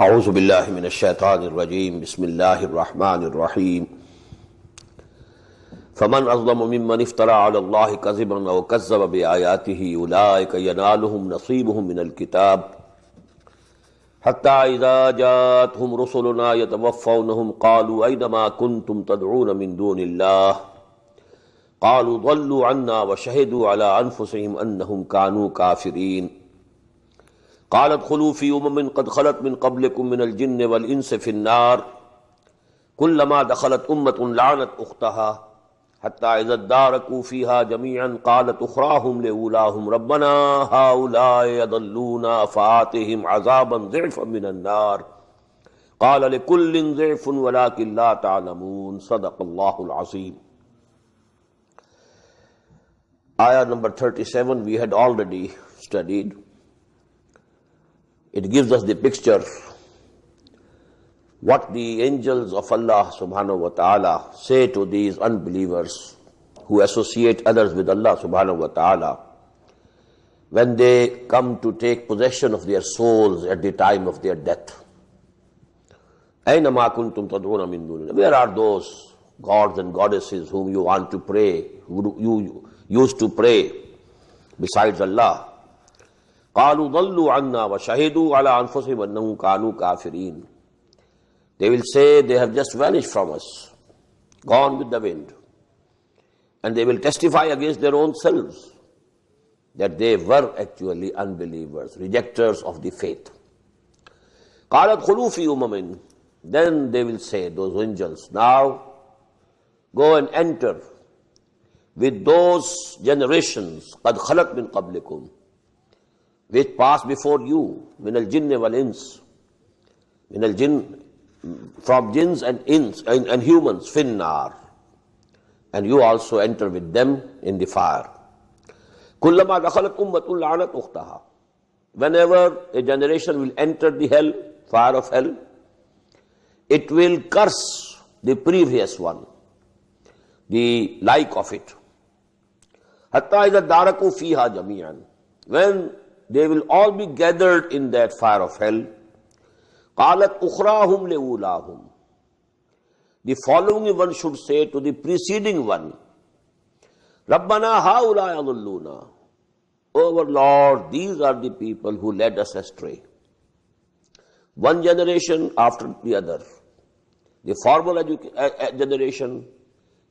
أعوذ بالله من الشيطان الرجيم بسم الله الرحمن الرحيم فمن أظلم ممن افترى على الله كذبا أو كذب بآياته أولئك ينالهم نصيبهم من الكتاب حتى إذا جاءتهم رسلنا يتوفونهم قالوا أين ما كنتم تدعون من دون الله قالوا ضلوا عنا وشهدوا على أنفسهم أنهم كانوا كافرين قال ادخلوا في أمم قد خلت من قبلكم من الجن والإنس في النار كلما دخلت أمة لعنت أختها حتى إذا اداركوا فيها جميعا قالت أخراهم لأولاهم ربنا هؤلاء يضلونا فآتهم عذابا ضعفا من النار قال لكل ضعف ولكن لا تعلمون صدق الله العظيم. Ayah number 37 we had already studied. It gives us the picture what the angels of Allah subhanahu wa ta'ala say to these unbelievers who associate others with Allah subhanahu wa ta'ala when they come to take possession of their souls at the time of their death. Aina ma kuntum tad'una min dunillah. Where are those gods and goddesses whom you want to pray, who you used to pray besides Allah? قالوا ضلوا عنا وشهدوا على أنفسهم أنهم كانوا كافرين. They will say they have just vanished from us, gone with the wind. And they will testify against their own selves that they were actually unbelievers, rejectors of the faith. قالت خلوا في أمم. Then they will say, those angels, now go and enter with those generations قد خلت من قبلكم, which passed before you, min al-jinn wal-ins, min al-jinn, from jinns and ins and humans, finnar, and you also enter with them in the fire. Kullama dakhalat ummatun la'anat ukhtaha. Whenever a generation will enter the hell, fire of hell, it will curse the previous one, the like of it. Hatta idha daraku fiha jami'an. When they will all be gathered in that fire of hell. قَالَتْ أُخْرَاهُمْ لِأُولَاهُمْ. The following one should say to the preceding one, رَبَّنَا هَؤُلَاءِ يَضُلُّونَا. Our Lord, these are the people who led us astray. One generation after the other. The formal generation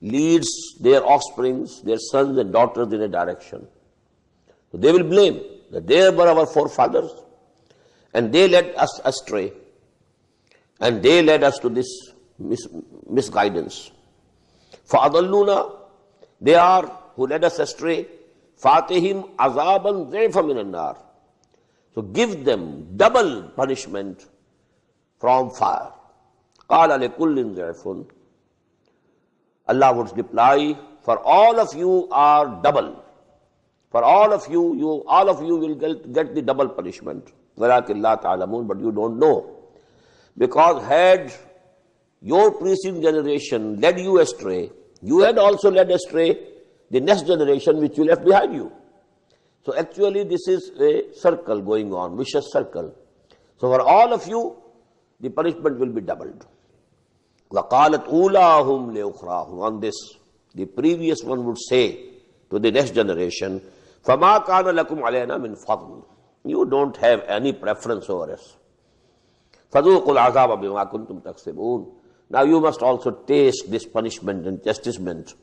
leads their offsprings, their sons and daughters in a direction. So they will blame that they were our forefathers and they led us astray and they led us to this misguidance. فَأَضَلُّونَا, they are who led us astray. فَاتِهِمْ عَذَابًا ضِعْفًا مِنَ النَّارِ. So give them double punishment from fire. قَالَ لِكُلٍّ ضِعْفٌ. Allah would reply, for all of you are double. For all of you will get the double punishment. وَلَكِنْ لَا تَعْلَمُونَ. But you don't know. Because had your preceding generation led you astray, you had also led astray the next generation which you left behind you. So actually this is a circle going on, vicious circle. So for all of you, the punishment will be doubled. وَقَالَتْ أُولَاهُمْ لِأُخْرَاهُمْ. On this, the previous one would say to the next generation, فَمَا كَانَ لَكُمْ عَلَيْنَا مِنْ فَضْلٍ. You don't have any preference over us. فَذُوقُوا الْعَذَابَ بِمَا كُنْتُمْ تَكْسِبُونَ. Now you must also taste this punishment and chastisement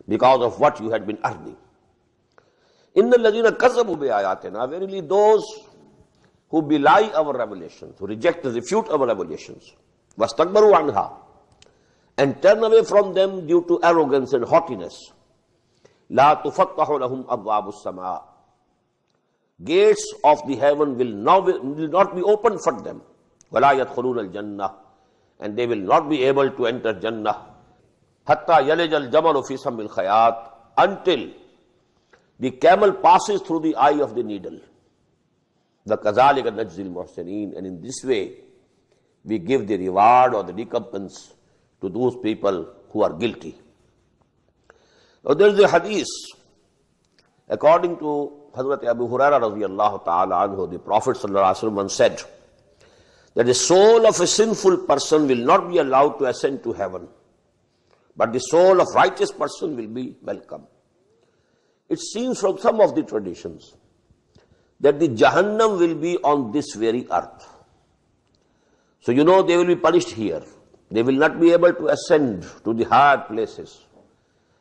because of what you had been earning. إِنَّ الَّذِينَ كَذَّبُوا بِآيَاتِنَا. Verily those who belie our revelations, who reject and refute our revelations, وَاسْتَكْبَرُوا عَنْهَا, and turn away from them due to arrogance and haughtiness. لَا تُفَتَّحُ لَهُمْ أَبْوَابُ السَّمَاءِ. Gates of the heaven will not be opened for them. وَلَا يَدْخُلُونَ الْجَنَّةِ, and they will not be able to enter Jannah, حَتَّى يَلِجَ الْجَمَلُ فِي سَمِّ الْخَيَاطِ, until the camel passes through the eye of the needle. وَكَذَلِكَ نَجْزِي الْمُحْسِنِينَ, and in this way we give the reward or the recompense to those people who are guilty. Now there is a hadith, according to Hazrat Abu Hurairah radiyallahu ta'ala anhu, the Prophet sallallahu alaihi wasallam said that the soul of a sinful person will not be allowed to ascend to heaven, but the soul of righteous person will be welcome. It seems from some of the traditions that the Jahannam will be on this very earth. So they will be punished here. They will not be able to ascend to the higher places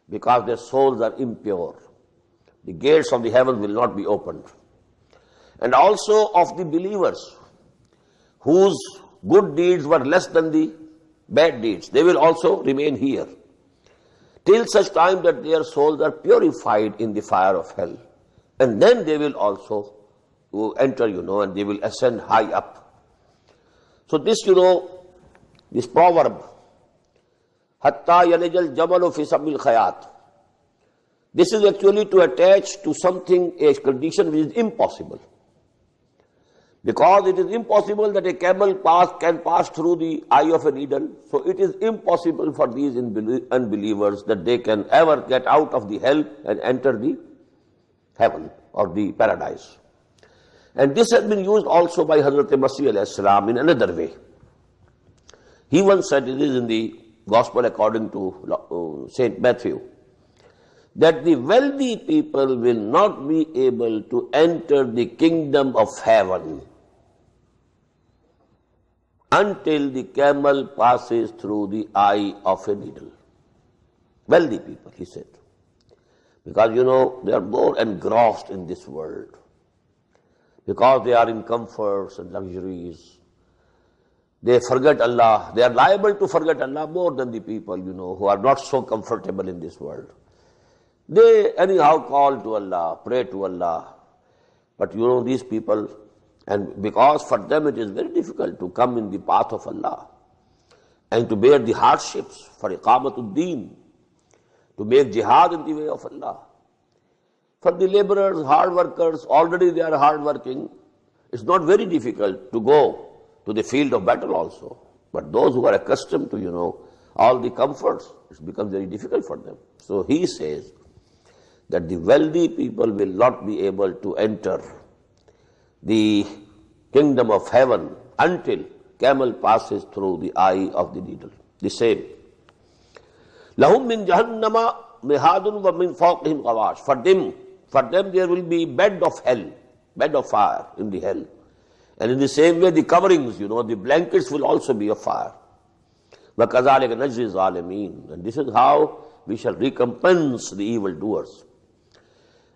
because their souls are impure. The gates of the heavens will not be opened. And also of the believers whose good deeds were less than the bad deeds, they will also remain here till such time that their souls are purified in the fire of hell. And then they will also enter, and they will ascend high up. So this, this proverb, Hatta yalijal jamalu fi samil khayat, this is actually to attach to something, a condition which is impossible. Because it is impossible that a camel can pass through the eye of a needle, so it is impossible for these unbelievers that they can ever get out of the hell and enter the heaven or the paradise. And this has been used also by Hazrat Masih alayhi salam in another way. He once said, it is in the Gospel according to Saint Matthew, that the wealthy people will not be able to enter the kingdom of heaven until the camel passes through the eye of a needle. Wealthy people, he said. Because, they are more engrossed in this world. Because they are in comforts and luxuries. They forget Allah. They are liable to forget Allah more than the people, who are not so comfortable in this world. They anyhow call to Allah, pray to Allah. But these people, and because for them it is very difficult to come in the path of Allah and to bear the hardships for iqamatul deen, to make jihad in the way of Allah. For the laborers, hard workers, already they are hard working. It's not very difficult to go to the field of battle also. But those who are accustomed to, all the comforts, it becomes very difficult for them. So he says that the wealthy people will not be able to enter the kingdom of heaven until camel passes through the eye of the needle. The same. Lahum min jahannama mihadun wa min fawqihim ghawash. For them there will be bed of hell, bed of fire in the hell. And in the same way the coverings, the blankets will also be of fire. وَكَذَلِكَ نَجْزِي الظَّالِمِينَ. And this is how we shall recompense the evildoers.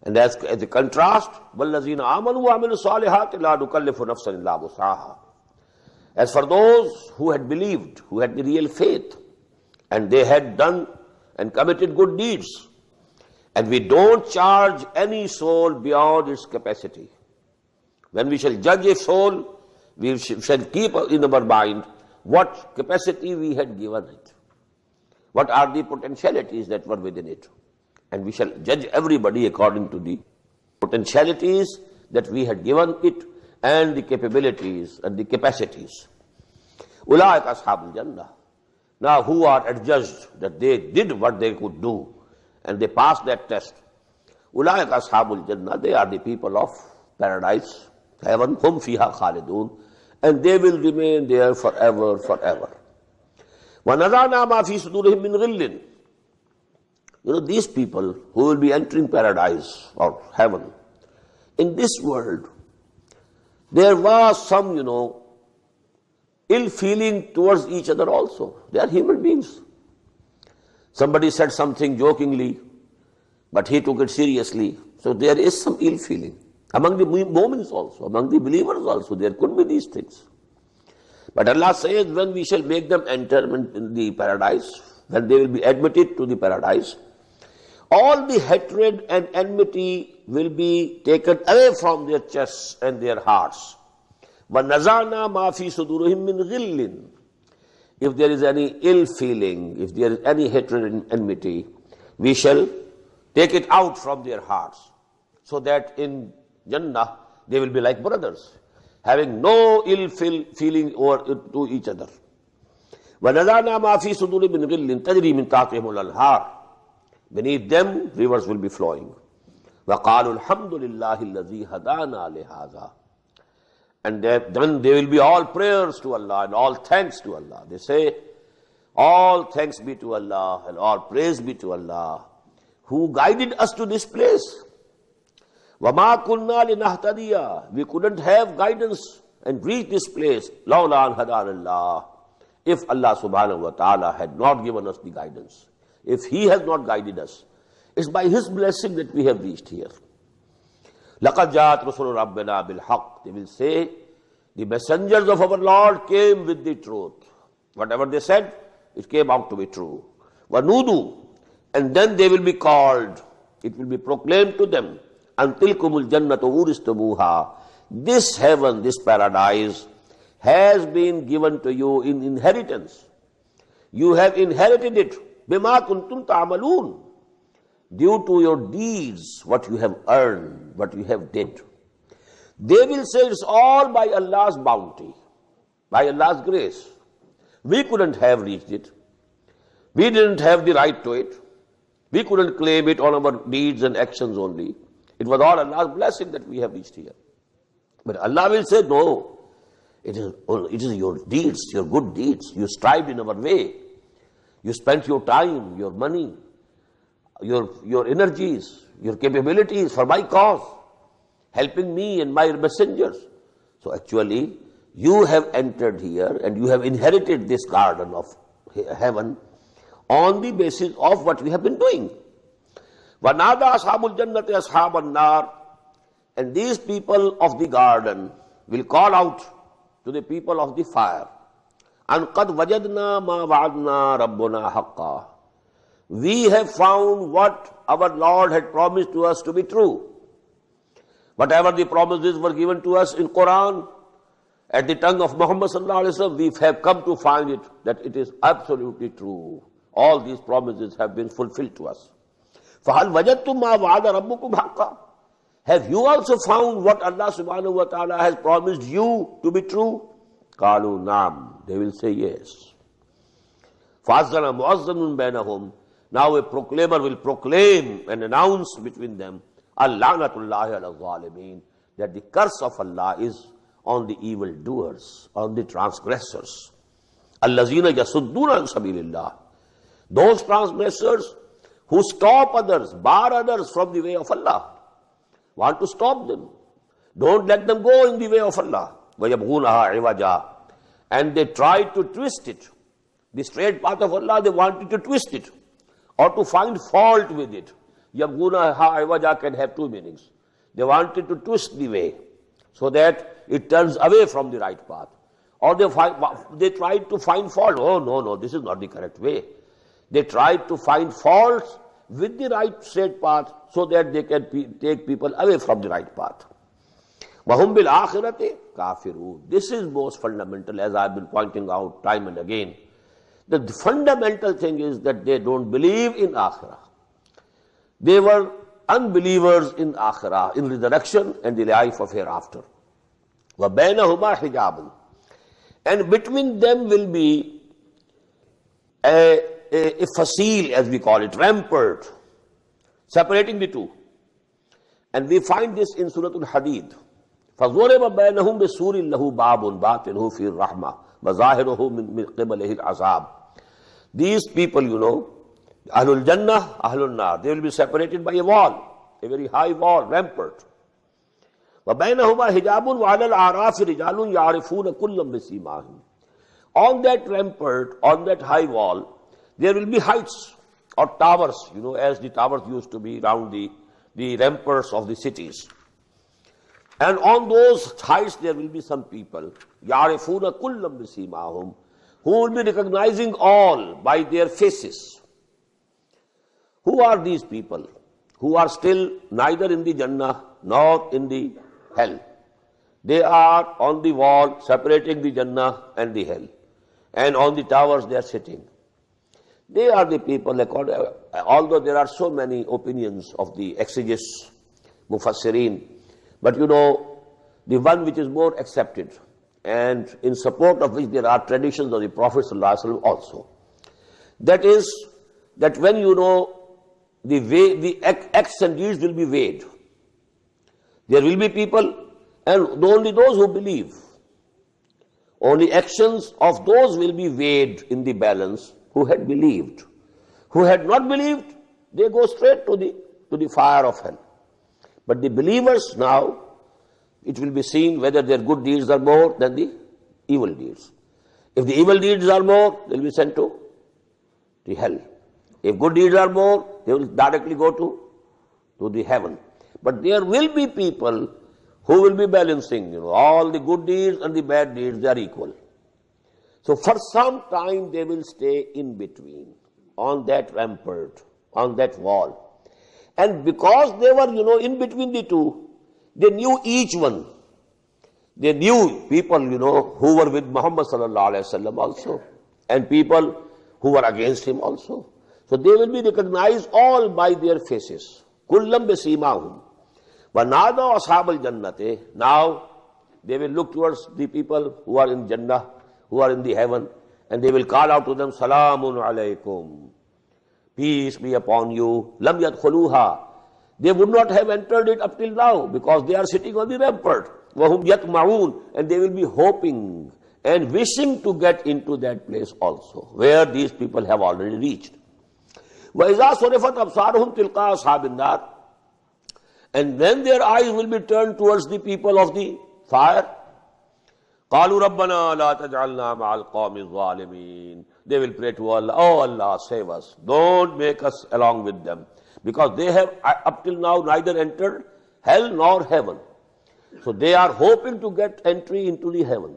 And as a contrast, وَالَّذِينَ آمَنُوا وَعَمِلُوا الصَّالِحَاتِ لَا نُكَلِّفُ نَفْسًا إِلَّا وُسْعَهَا. As for those who had believed, who had the real faith, and they had done and committed good deeds, and we don't charge any soul beyond its capacity. When we shall judge a soul, we shall keep in our mind what capacity we had given it. What are the potentialities that were within it? And we shall judge everybody according to the potentialities that we had given it and the capabilities and the capacities. Ulaika ashabul jannah. Now who are adjudged that they did what they could do and they passed that test. Ulaika ashabul jannah, they are the people of paradise, heaven, hum fiha khalidun, and they will remain there forever, forever. وَنَزَعْنَا مَا فِي صُدُورِهِم مِّن غِلٍّ. These people who will be entering paradise or heaven, in this world, there was some, ill feeling towards each other also. They are human beings. Somebody said something jokingly, but he took it seriously. So there is some ill feeling. Among the mu'mins also, among the believers also, there could be these things. But Allah says, when we shall make them enter in the paradise, when they will be admitted to the paradise, all the hatred and enmity will be taken away from their chests and their hearts. وَنَزَعْنَا مَا فِي صُدُورِهِم مِّن غِلٍّ. If there is any ill feeling, if there is any hatred and enmity, we shall take it out from their hearts, so that in Jannah they will be like brothers, having no ill feeling to each other. وَنَزَعْنَا مَا فِي صُدُورِهِم مِّن غِلٍّ تَجْرِي مِن تَحْتِهِمُ الْأَنْهَارُ. Beneath them rivers will be flowing. وَقَالُوا الْحَمْدُ لِلَّهِ الَّذِي هَدَانَا لِهَذَا. And then there will be all prayers to Allah and all thanks to Allah. They say, all thanks be to Allah and all praise be to Allah, who guided us to this place. وَمَا كُنَّا لِنَهْتَدِيَ. We couldn't have guidance and reach this place, لَوْلَا أَنْ هَدَانَ اللَّهُ. If Allah subhanahu wa ta'ala had not given us the guidance, if He has not guided us, it's by His blessing that we have reached here. لَقَدْ جَاءَتْ رُسُلُ رَبِّنَا بِالْحَقِّ. They will say, the messengers of our Lord came with the truth. Whatever they said, it came out to be true. وَنُودُوا. And then they will be called, it will be proclaimed to them, أَنْتِلْكُمُ الْجَنَّةُ أُورِثْتُمُوهَا. This heaven, this paradise, has been given to you in inheritance. You have inherited it. بِمَا كُنْتُمْ تَعْمَلُونَ. Due to your deeds, what you have earned, what you have did. They will say it's all by Allah's bounty, by Allah's grace. We couldn't have reached it. We didn't have the right to it. We couldn't claim it on our deeds and actions only. It was all Allah's blessing that we have reached here. But Allah will say, no, it is your deeds, your good deeds. You strived in our way. You spent your time, your money, your energies, your capabilities for my cause, helping me and my messengers. So actually, you have entered here and you have inherited this garden of heaven on the basis of what we have been doing. وَنَادَى أَصْحَابُ الْجَنَّةِ أَصْحَابَ النَّارِ. And these people of the garden will call out to the people of the fire, أَنْ قَدْ وَجَدْنَا مَا وَعَدْنَا رَبُّنَا حَقًّا. We have found what our Lord had promised to us to be true. Whatever the promises were given to us in Quran, at the tongue of Muhammad sallallahu alaihi wasallam, we have come to find it that it is absolutely true. All these promises have been fulfilled to us. فَهَلْ وَجَدْتُمْ مَا وَعَدَ رَبُّكُمْ حَقًّا. Have you also found what Allah subhanahu wa ta'ala has promised you to be true? قَالُوا نَعَمْ. They will say yes. فَأَذَّنَ مُؤَذِّنٌ بَيْنَهُمْ. Now a proclaimer will proclaim and announce between them, Al-la'natullahi ala zalimeen, that the curse of Allah is on the evildoers, on the transgressors. Allazina yasudduna an sabilillah. Those transgressors who stop others, bar others from the way of Allah. Want to stop them. Don't let them go in the way of Allah. وَيَبْغُونَهَا عِوَجًا. And they try to twist it. The straight path of Allah, they wanted to twist it or to find fault with it. يَبْغُونَهَا عِوَجًا can have two meanings. They wanted to twist the way so that it turns away from the right path. Or they tried to find fault. Oh, no, this is not the correct way. They tried to find faults with the right straight path so that they can take people away from the right path. وَهُمْ بِالْآخِرَةِ كَافِرُونَ. This is most fundamental, as I've been pointing out time and again. The fundamental thing is that they don't believe in Akhirah. They were unbelievers in Akhirah, in resurrection and the life of hereafter. وَبَيْنَهُمَا حِجَابٌ. And between them will be a fasil, as we call it, rampart, separating the two. And we find this in Surah Al-Hadid. فَضُرِبَ بَيْنَهُمْ بِسُورٍ لَهُ بَابٌ بَاطِنُهُ فِي الرَّحْمَةِ وَظَاهِرُهُ مِنْ قِبَلِهِ الْعَذَابِ. These people, Ahlul Jannah, Ahlul Nar, they will be separated by a wall, a very high wall, rampart. وَبَيْنَهُمَا حِجَابٌ وَعَلَى الْأَعْرَافِ رِجَالٌ يَعْرِفُونَ كُلًّا بِسِيمَاهِمْ. On that rampart, on that high wall, there will be heights or towers, as the towers used to be around the ramparts of the cities. And on those heights there will be some people, يَعْرِفُونَ كُلًّا بِسِيمَاهُمْ, who will be recognizing all by their faces. Who are these people who are still neither in the Jannah nor in the hell? They are on the wall separating the Jannah and the hell. And on the towers they are sitting. They are the people, although there are so many opinions of the exegetes, mufassirin, but the one which is more accepted and in support of which there are traditions of the Prophet ﷺ also. That is, that when the acts and deeds will be weighed, there will be people, and only those who believe, only actions of those will be weighed in the balance who had believed. Who had not believed, they go straight to the fire of hell. But the believers now, it will be seen whether their good deeds are more than the evil deeds. If the evil deeds are more, they will be sent to the hell. If good deeds are more, they will directly go to the heaven. But there will be people who will be balancing, all the good deeds and the bad deeds, they are equal. So for some time they will stay in between, on that rampart, on that wall. And because they were, in between the two, they knew each one. They knew people, who were with Muhammad sallallahu alaihi wasallam also, and people who were against him also. So they will be recognized all by their faces. Kullam bisimahum. وَنَادَوْا أَصْحَابَ الْجَنَّةِ. Now they will look towards the people who are in Jannah, who are in the heaven, and they will call out to them, Salamun alaykum. Peace be upon you. Lam yadkhuluha. They would not have entered it up till now because they are sitting on the rampart. وَهُمْ يَطْمَعُونَ. And they will be hoping and wishing to get into that place also, where these people have already reached. وَإِذَا صُرِفَتْ أَبْصَارُهُمْ تِلْقَاءَ أَصْحَابِ النَّارِ. And when their eyes will be turned towards the people of the fire, قَالُوا رَبَّنَا لَا تَجْعَلْنَا مَعَ الْقَوْمِ الظَّالِمِينَ. They will pray to Allah, oh Allah, save us. Don't make us along with them. Because they have up till now neither entered hell nor heaven. So they are hoping to get entry into the heaven.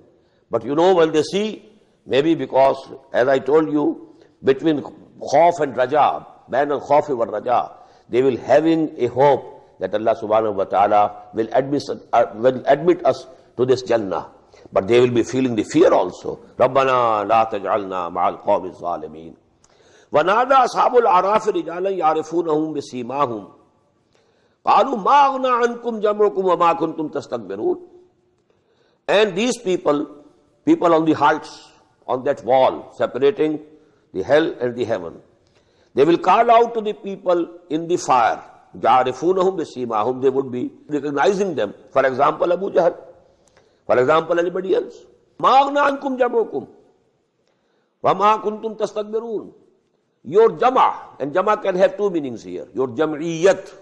But when they see, maybe because, as I told you, between khawf and raja, bayan-ul-khawf wa raja, they will having a hope that Allah subhanahu wa ta'ala will admit us to this Jannah. But they will be feeling the fear also. رَبَّنَا لَا تَجْعَلْنَا مَعَ الْقَوْمِ الظَّالِمِينَ. وَنَادَى أَصْحَابُ الْأَعْرَافِ رِجَالًا يَعْرِفُونَهُمْ بِسِيمَاهُمْ قَالُوا مَا أَغْنَىٰ عَنْكُمْ جَمْعُكُمْ وَمَا كُنْتُمْ تَسْتَكْبِرُونَ. And these people on the heights, on that wall, separating the hell and the heaven, they will call out to the people in the fire. يَعْرِفُونَهُمْ بِسِيمَاهُمْ. They would be recognizing them. For example, Abu Jahl. For example, anybody else. مَا أَغْنَىٰ عَنْكُمْ جَمْعُكُمْ وَمَا كُنْتُمْ تَسْتَكْبِرُونَ. Your jama, and jama can have two meanings here. Your jam'iyyat,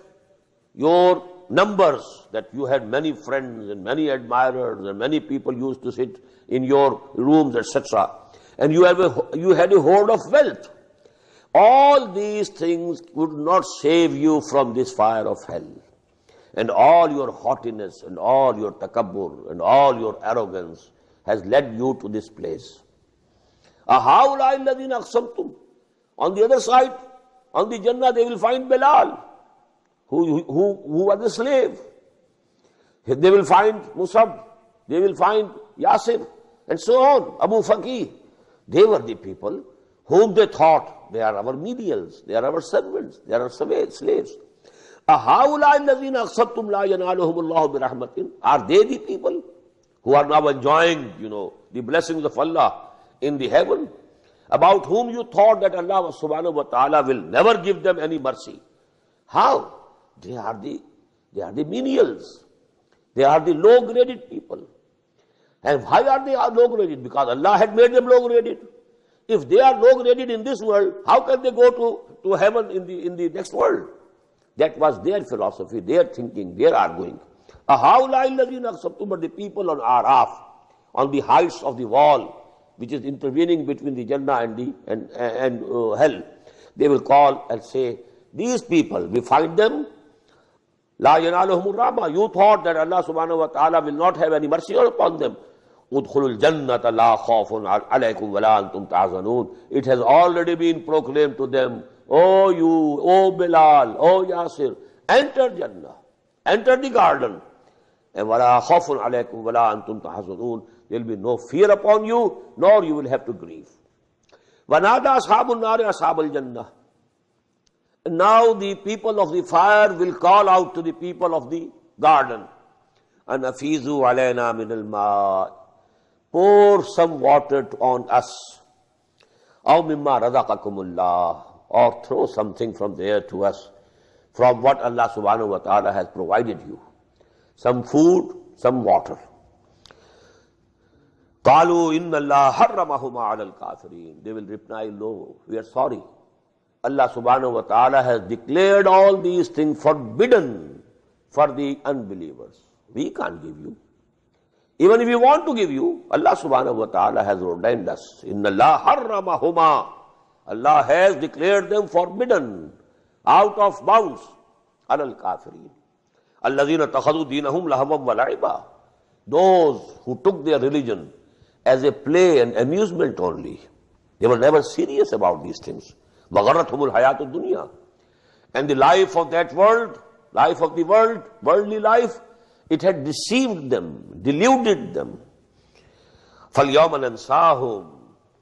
your numbers, that you had many friends and many admirers and many people used to sit in your rooms, etc. And you had a hoard of wealth. All these things would not save you from this fire of hell. And all your haughtiness and all your takabbur and all your arrogance has led you to this place. أَهَؤُلَاءِ الَّذِينَ أَقْسَمْتُمْ. On the other side, on the Jannah, they will find Bilal, who was a slave. They will find Musab, they will find Yasir, and so on, Abu Faqih. They were the people whom they thought, they are our menials, they are our servants, they are our slaves. أَهَؤُلَاءِ الَّذِينَ أَقْسَمْتُمْ لَا يَنَالُهُمُ اللَّهُ بِرَحْمَةٍ. Are they the people who are now enjoying, the blessings of Allah in the heaven, about whom you thought that Allah subhanahu wa ta'ala will never give them any mercy? How? They are the menials. They are the low-graded people. And why are they low-graded? Because Allah had made them low-graded. If they are low-graded in this world, how can they go to heaven in the next world? That was their philosophy, their thinking, their arguing. أَهَؤُلَاءِ الَّذِينَ أَقْسَمْتُمْ. But the people on Al-Aaraf, on the heights of the wall, which is intervening between the Jannah and hell, they will call and say, these people, we find them, لَا يَنَالُهُمُ الرَّحْمَةِ. You thought that Allah subhanahu wa ta'ala will not have any mercy upon them. أُدْخُلُوا الْجَنَّةَ لَا خَوْفٌ عَلَيْكُمْ وَلَا أَنْتُمْ تَحْزَنُونَ. It has already been proclaimed to them, oh you, oh Bilal, oh Yasir, enter Jannah, enter the garden, And وَلَا خَوْفٌ عَلَيْكُمْ وَلَا أَنْتُمْ تَحْزَنُونَ. There will be no fear upon you, nor you will have to grieve. وَنَادَى أَصْحَابُ النَّارِ أَصْحَابَ الْجَنَّةِ. And now the people of the fire will call out to the people of the garden. أَنْ أَفِيزُوا عَلَيْنَا مِنَ الْمَاءِ. Pour some water on us. أَوْ مِمَّا رَزَقَكُمُ اللَّهُ. Or throw something from there to us, from what Allah subhanahu wa ta'ala has provided you. Some food, some water. قَالُوا إِنَّ اللَّهَ حَرَّمَهُمَا عَلَى الْكَافِرِينَ. They will reply, no, we are sorry. Allah subhanahu wa ta'ala has declared all these things forbidden for the unbelievers. We can't give you. Even if we want to give you, Allah subhanahu wa ta'ala has ordained us. إِنَّ اللَّهَ حَرَّمَهُمَا. Allah has declared them forbidden, out of bounds. عَلَى الْكَافِرِينَ. الَّذِينَ اتَّخَذُوا دِينَهُمْ لَهْوًا وَلَعِبًا. Those who took their religion as a play and amusement only. They were never serious about these things. وَغَرَّتْهُمُ الْحَيَاةُ الدُّنْيَا. And the life of that world, life of the world, worldly life, it had deceived them, deluded them. فَالْيَوْمَ نَنْسَاهُمْ.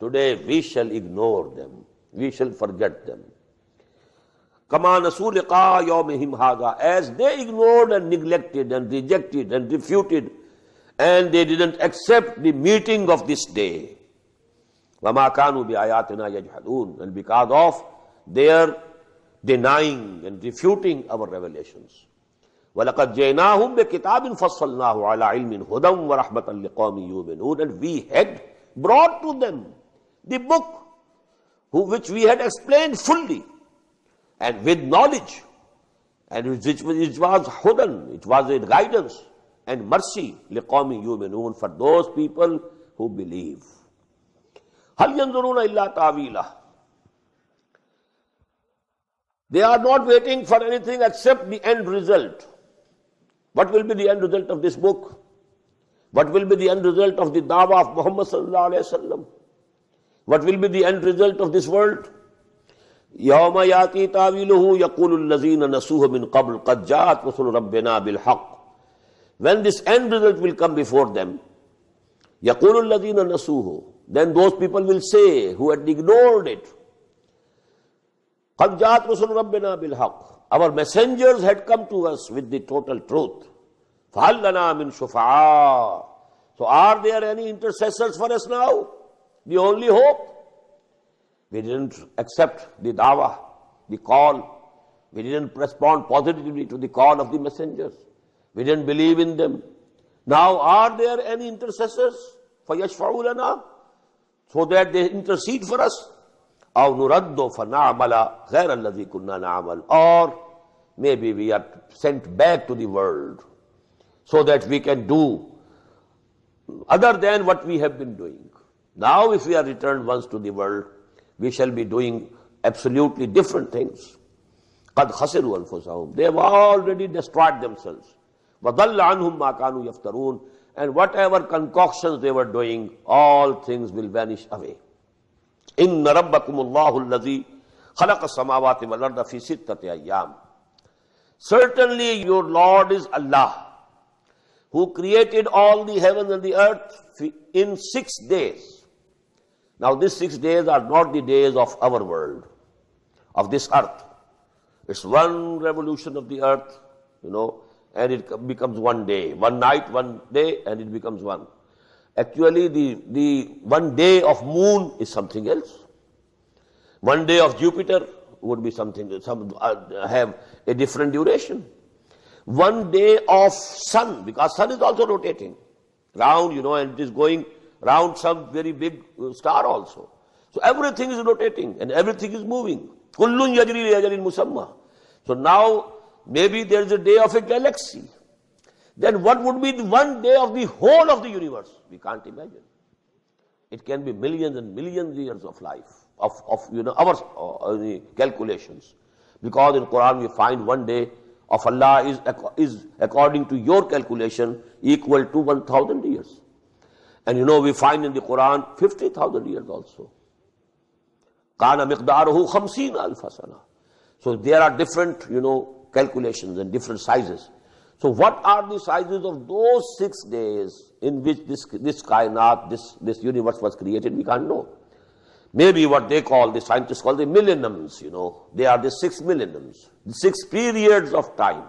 Today we shall ignore them. We shall forget them. كَمَا نَسُوا لِقَاءَ يَوْمِهِمْ هَذَا. As they ignored and neglected and rejected and refuted, and they didn't accept the meeting of this day. وَمَا كَانُوا بِآيَاتِنَا يَجْحَدُونَ. And because of their denying and refuting our revelations. وَلَقَدْ جَئْنَاهُمْ بِكِتَابٍ فَصَّلْنَاهُ عَلَىٰ عِلْمٍ هُدًى وَرَحْمَةً لِقَوْمٍ يُؤْمِنُونَ. And we had brought to them the book which we had explained fully and with knowledge, and which was hudan, it was a guidance and mercy لِقَوْمٍ يُؤْمِنُونَ, for those people who believe. هَلْ يَنْظُرُونَ إِلَّا تَأْوِيلَهُ. They are not waiting for anything except the end result. What will be the end result of this book? What will be the end result of the dawah of Muhammad sallallahu alayhi wa sallam? What will be the end result of this world? يَوْمَ يَأْتِي تَأْوِيلُهُ يَقُولُ الَّذِينَ نَسُوهُ مِنْ قَبْلُ قَدْ جَاءَتْ رُسُلُ رَبِّنَا بِالْحَقِّ. When this end result will come before them, يَقُولُ الَّذِينَ نَسُوهُ. Then those people will say, who had ignored it, قَدْ جَاءَتْ رُسُلُ رَبِّنَا بِالْحَقِّ. Our messengers had come to us with the total truth. فَهَلْ لَنَا مِنْ شُفَعَاءَ. So are there any intercessors for us now? The only hope? We didn't accept the dawah, the call. We didn't respond positively to the call of the messengers. We didn't believe in them. Now are there any intercessors for يَشْفَعُوا لَنَا, so that they intercede for us? أَوْ نُرَدُّ فَنَعْمَلَ غَيْرَ الَّذِي كُنَّا نَعْمَلُ. Or maybe we are sent back to the world so that we can do other than what we have been doing. Now if we are returned once to the world, we shall be doing absolutely different things. قَدْ خَسِرُوا أَنفُسَهُمْ. They have already destroyed themselves. وَضَلَّ عَنْهُمْ مَا كَانُوا يَفْتَرُونَ. And whatever concoctions they were doing, all things will vanish away. إِنَّ رَبَّكُمُ اللَّهُ الَّذِي خَلَقَ السَّمَاوَاتِ وَالْأَرْضَ فِي سِتَّةِ أَيَّامٍ. Certainly your Lord is Allah, who created all the heavens and the earth in 6 days. Now these 6 days are not the days of our world, of this earth. It's one revolution of the earth, and it becomes one day. One night, one day, and it becomes one. Actually, the 1 day of moon is something else. 1 day of Jupiter would be something, have a different duration. 1 day of sun, because sun is also rotating round, and it is going round some very big star also. So everything is rotating and everything is moving. Kullun yajri li ajalin musamma. So now maybe there is a day of a galaxy. Then what would be the 1 day of the whole of the universe? We can't imagine. It can be millions and millions of years of life, of our calculations. Because in Quran we find 1 day of Allah is according to your calculation equal to 1,000 years. And we find in the Quran 50,000 years also. Kana miqdaruhu 50,000 sana. So there are different, calculations and different sizes. So what are the sizes of those 6 days in which this kainat, this universe was created? We can't know. Maybe what they call, the scientists call the millenniums, They are the 6 millenniums, the 6 periods of time.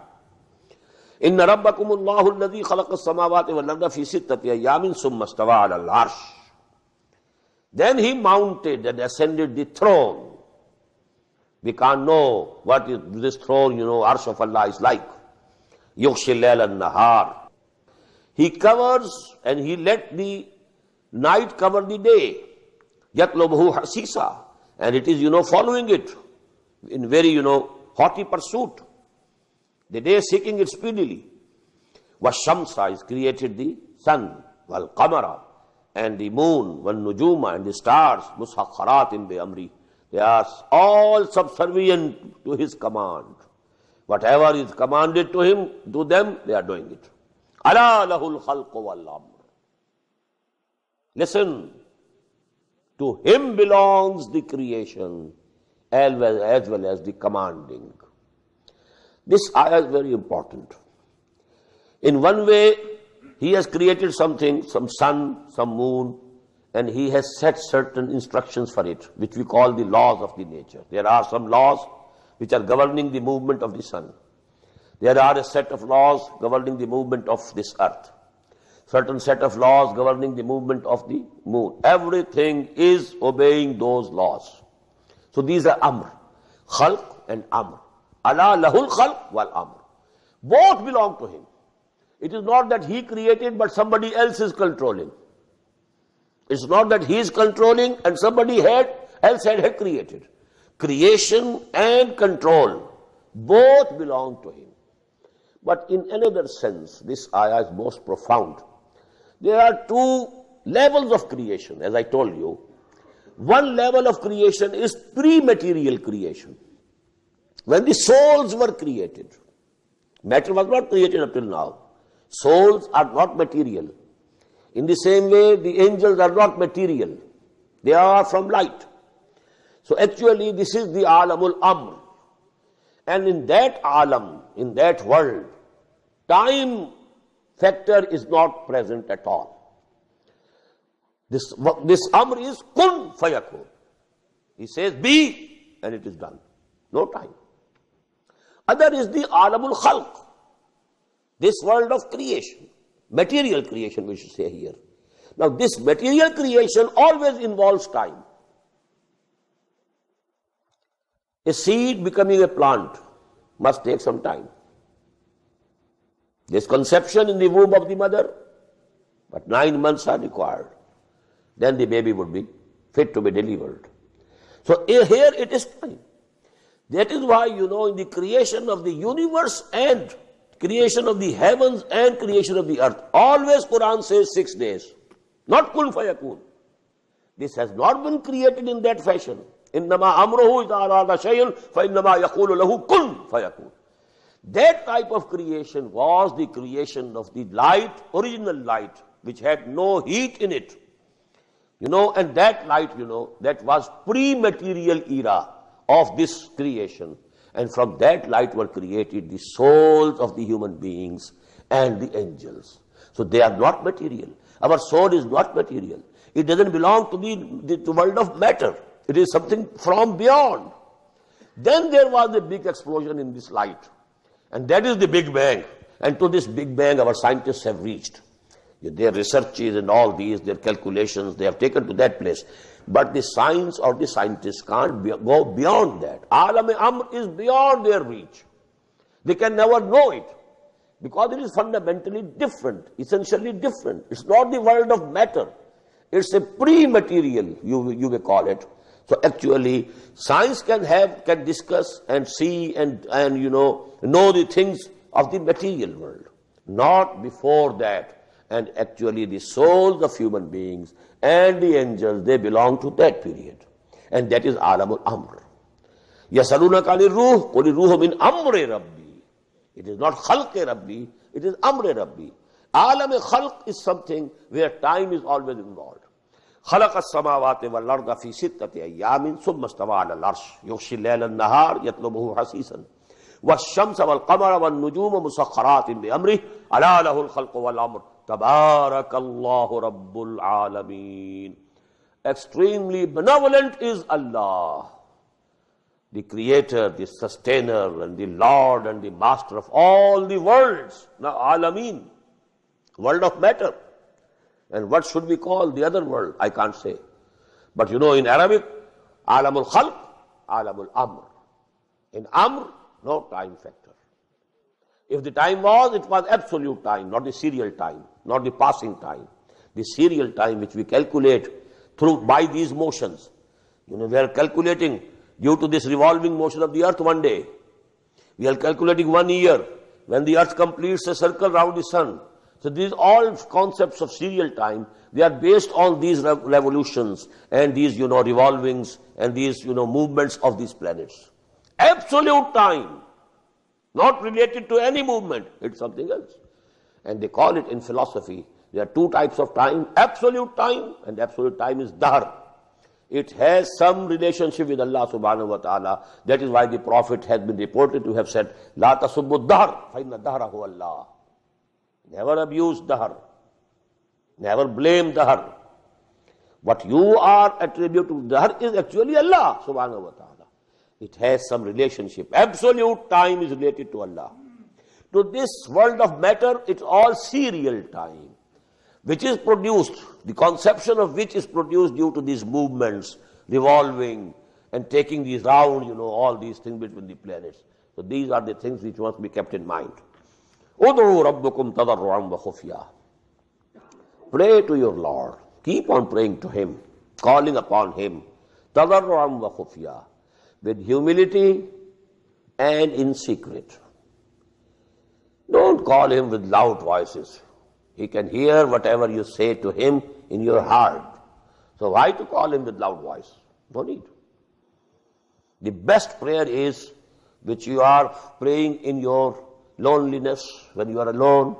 Inna rabbakumullahu alladhi khalaqa as-samawati wal arda fi sittati ayyamin summa istawa 'ala al-'arsh. Then he mounted and ascended the throne. We can't know what is this throne, Arsh of Allah is like. Yughshi al-layl an-nahar. He covers and he let the night cover the day. Yatlubuhu hasisa. And it is, following it in very, haughty pursuit. The day seeking it speedily. Washamsa is created the sun, wal qamara, and the moon, wal nujuma, and the stars, mushakharatin bi amri. They are all subservient to his command. Whatever is commanded to them, they are doing it. Ala lahul khalqu wal amr. Listen, to him belongs the creation as well as the commanding. This ayah is very important. In one way, he has created something, some sun, some moon, and he has set certain instructions for it, which we call the laws of the nature. There are some laws which are governing the movement of the sun. There are a set of laws governing the movement of this earth. Certain set of laws governing the movement of the moon. Everything is obeying those laws. So these are amr, khalq and amr. Ala lahul khalq wal amr. Both belong to him. It is not that he created but somebody else is controlling. It's not that he is controlling and somebody else had created. Creation and control both belong to him. But in another sense, this ayah is most profound. There are 2 levels of creation, as I told you. One level of creation is pre-material creation. When the souls were created, matter was not created up till now. Souls are not material. In the same way, the angels are not material. They are from light. So actually, this is the alamul amr. And in that alam, in that world, time factor is not present at all. This amr is kun fayakun. He says be, and it is done. No time. Other is the alamul khalq. This world of creation. Material creation, we should say here. Now, this material creation always involves time. A seed becoming a plant must take some time. There's conception in the womb of the mother, but 9 months are required. Then the baby would be fit to be delivered. So here it is time. That is why, in the creation of the universe and creation of the heavens and creation of the earth, always Quran says 6 days. Not kun fayakun. This has not been created in that fashion. Innama amruhu idha arada shay'an fa innama yaqulu lahu kun fayakun. That type of creation was the creation of the light, original light, which had no heat in it. And that light, that was pre-material era of this creation. And from that light were created the souls of the human beings and the angels. So they are not material. Our soul is not material. It doesn't belong to the world of matter. It is something from beyond. Then there was a big explosion in this light. And that is the Big Bang. And to this Big Bang our scientists have reached. Their researches and all these, their calculations, they have taken to that place. But the science or the scientists can't go beyond that. Alam-e-Amr is beyond their reach. They can never know it. Because it is fundamentally different, essentially different. It's not the world of matter. It's a pre-material, you may call it. So actually, science can discuss and see and know the things of the material world. Not before that. And actually the souls of human beings and the angels, they belong to that period. And that is Alamul Amr. Yasalunaka anir ruh, qul ruhu min amri rabbi. It is not khalqe rabbi, it is amri rabbi. Alam-e khalq is something where time is always involved. خلق السماوات والأرض في 6 أيام ثم استوى على العرش يغشي الليل النهار يطلبه حثيثا وَالشَّمْسَ وَالْقَمَرَ وَالنُّجُومَ مُسَخَّرَاتٍ بِأَمْرِهِ أَلَا لَهُ الْخَلْقُ وَالْأَمْرُ تَبَارَكَ اللَّهُ رَبُّ الْعَالَمِينَ. Extremely benevolent is Allah, the creator, the sustainer, and the Lord and the master of all the worlds. Now, Alameen, world of matter. And what should we call the other world? I can't say. But you know, in Arabic, Alamul Khalq, Alamul Amr. In Amr, no time factor. If the time was, it was absolute time, not the serial time, not the passing time. The serial time which we calculate by these motions. You know, we are calculating due to this revolving motion of the earth one day. We are calculating 1 year when the earth completes a circle round the sun. So these all concepts of serial time, they are based on these revolutions and these, revolvings and these, movements of these planets. Absolute time, not related to any movement, it's something else. And they call it in philosophy, there are two types of time, absolute time, and absolute time is dahr. It has some relationship with Allah subhanahu wa ta'ala. That is why the Prophet has been reported to have said, La tasubbu dahr, fa inna dahra huwa Allah. Never abuse dahr. Never blame dahr. What you are attributing to dahr is actually Allah subhanahu wa ta'ala. It has some relationship. Absolute time is related to Allah. To this world of matter, it's all serial time, which is produced, the conception of which is produced due to these movements, revolving and taking these round, all these things between the planets. So these are the things which must be kept in mind. Ud'u rabbakum tadarru'an wa khufya. Pray to your Lord. Keep on praying to Him, calling upon Him. Tadarru'an wa khufya. With humility and in secret. Don't call Him with loud voices. He can hear whatever you say to Him in your heart. So why to call Him with loud voice? No need. The best prayer is which you are praying in your loneliness, when you are alone,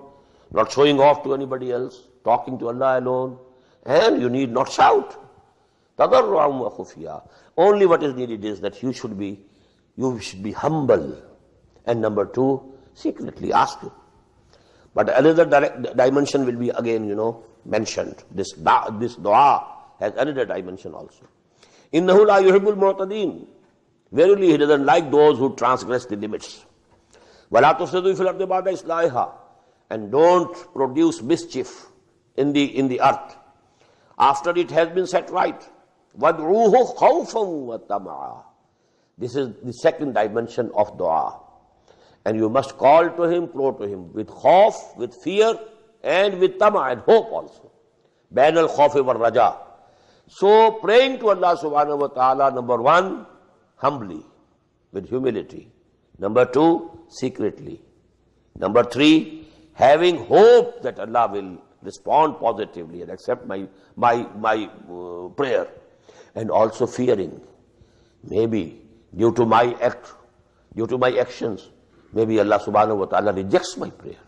not showing off to anybody else, talking to Allah alone, and you need not shout. Tadarru'an wa khufya. Only what is needed is that you should be humble. And number two, secretly ask Him. But another dimension will be again, mentioned. This dua has another dimension also. Innahu la yuhibbul mu'tadin. Verily, He doesn't like those who transgress the limits. Wala tufsidu fil ardi ba'da islahiha. And don't produce mischief in the earth after it has been set right. Wad'uhu khawfan wa tama'a. This is the second dimension of dua. And you must call to Him, pray to Him with khawf, with fear, and with tama' and hope also. Bayan-ul-Huda wal raja. So praying to Allah subhanahu wa ta'ala, number one, humbly, with humility. Number two, secretly. Number three, having hope that Allah will respond positively and accept my prayer. And also fearing, maybe due to my actions, maybe Allah subhanahu wa ta'ala rejects my prayer.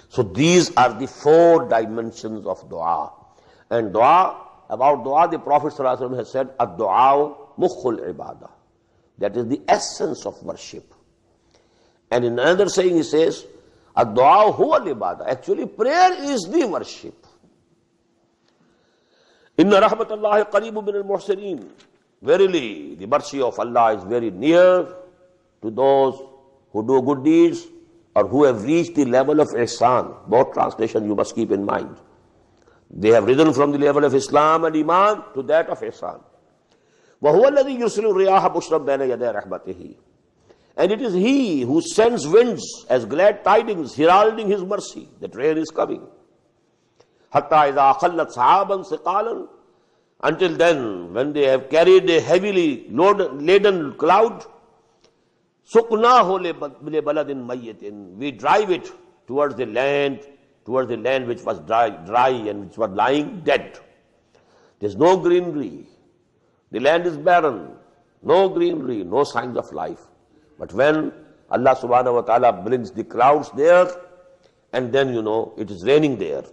So these are the four dimensions of dua. And about dua, the Prophet sallallahu alaihi wasallam has said, ad-du'a mukhul ibadah. That is the essence of worship. And in another saying he says, ad-du'a huwa al-ibadah. Actually, prayer is the worship. Inna rahmatallahi qareebun min al-muhsinin. Verily, the mercy of Allah is very near to those who do good deeds or who have reached the level of ihsan. Both translations you must keep in mind. They have risen from the level of Islam and Iman to that of ihsan. وَهُوَ الَّذِي يُرْسِلُ الرِّيَاحَ بُشْرًا بَيْنَ يَدَيْ رَحْمَتِهِ. And it is He who sends winds as glad tidings, heralding His mercy, that rain is coming. حَتَّى إِذَا أَخَلَّتْ سَحَابًا ثِقَالًا. Until then, when they have carried a heavily laden cloud, سُقْنَاهُ لِبَلَدٍ مَيِّتٍ. We drive it towards the land which was dry and which was lying dead. There is no greenery. The land is barren. No greenery, no signs of life. But when Allah subhanahu wa ta'ala brings the clouds there, and then it is raining there.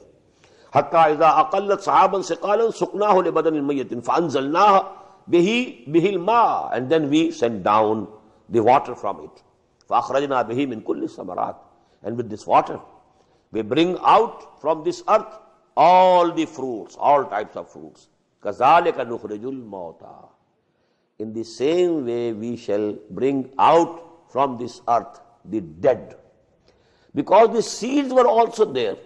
حَتَّى إِذَا أَقَلَّتْ صَحَابًا ثِقَالًا سُقْنَاهُ لِبَدَنٍ مَيِّتٍ فَأَنزَلْنَاهُ بِهِ الْمَاءَ. And then we send down the water from it. فَأَخْرَجْنَا بِهِ مِنْ كُلِّ الثَّمَرَاتِ. And with this water, we bring out from this earth all the fruits, all types of fruits. كَذَلِكَ نُخْرِجُ الْمَوْتَى. In the same way we shall bring out from this earth the dead. Because the seeds were also there,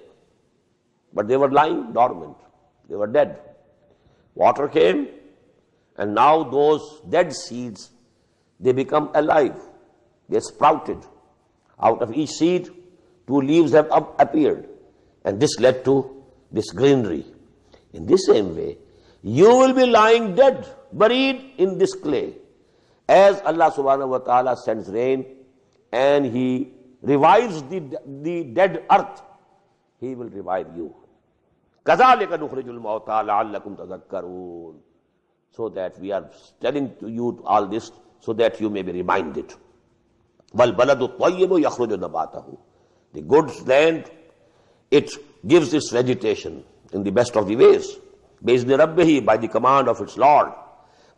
but they were lying dormant. They were dead. Water came, and now those dead seeds, they become alive. They sprouted. Out of each seed, 2 leaves have appeared. And this led to this greenery. In the same way, you will be lying dead, buried in this clay. As Allah subhanahu wa ta'ala sends rain and He revives the dead earth, He will revive you. كَذَلِكَ نُخْرِجُ الْمَوْتَى لَعَلَّكُمْ تَذَكَّرُونَ. So that we are telling to you all this so that you may be reminded. وَالْبَلَدُ الطَّيِّبُ يَخْرُجُ نَبَاتَهُ. The good land, it gives its vegetation in the best of the ways. بِإِذْنِ رَبِّهِ, by the command of its Lord.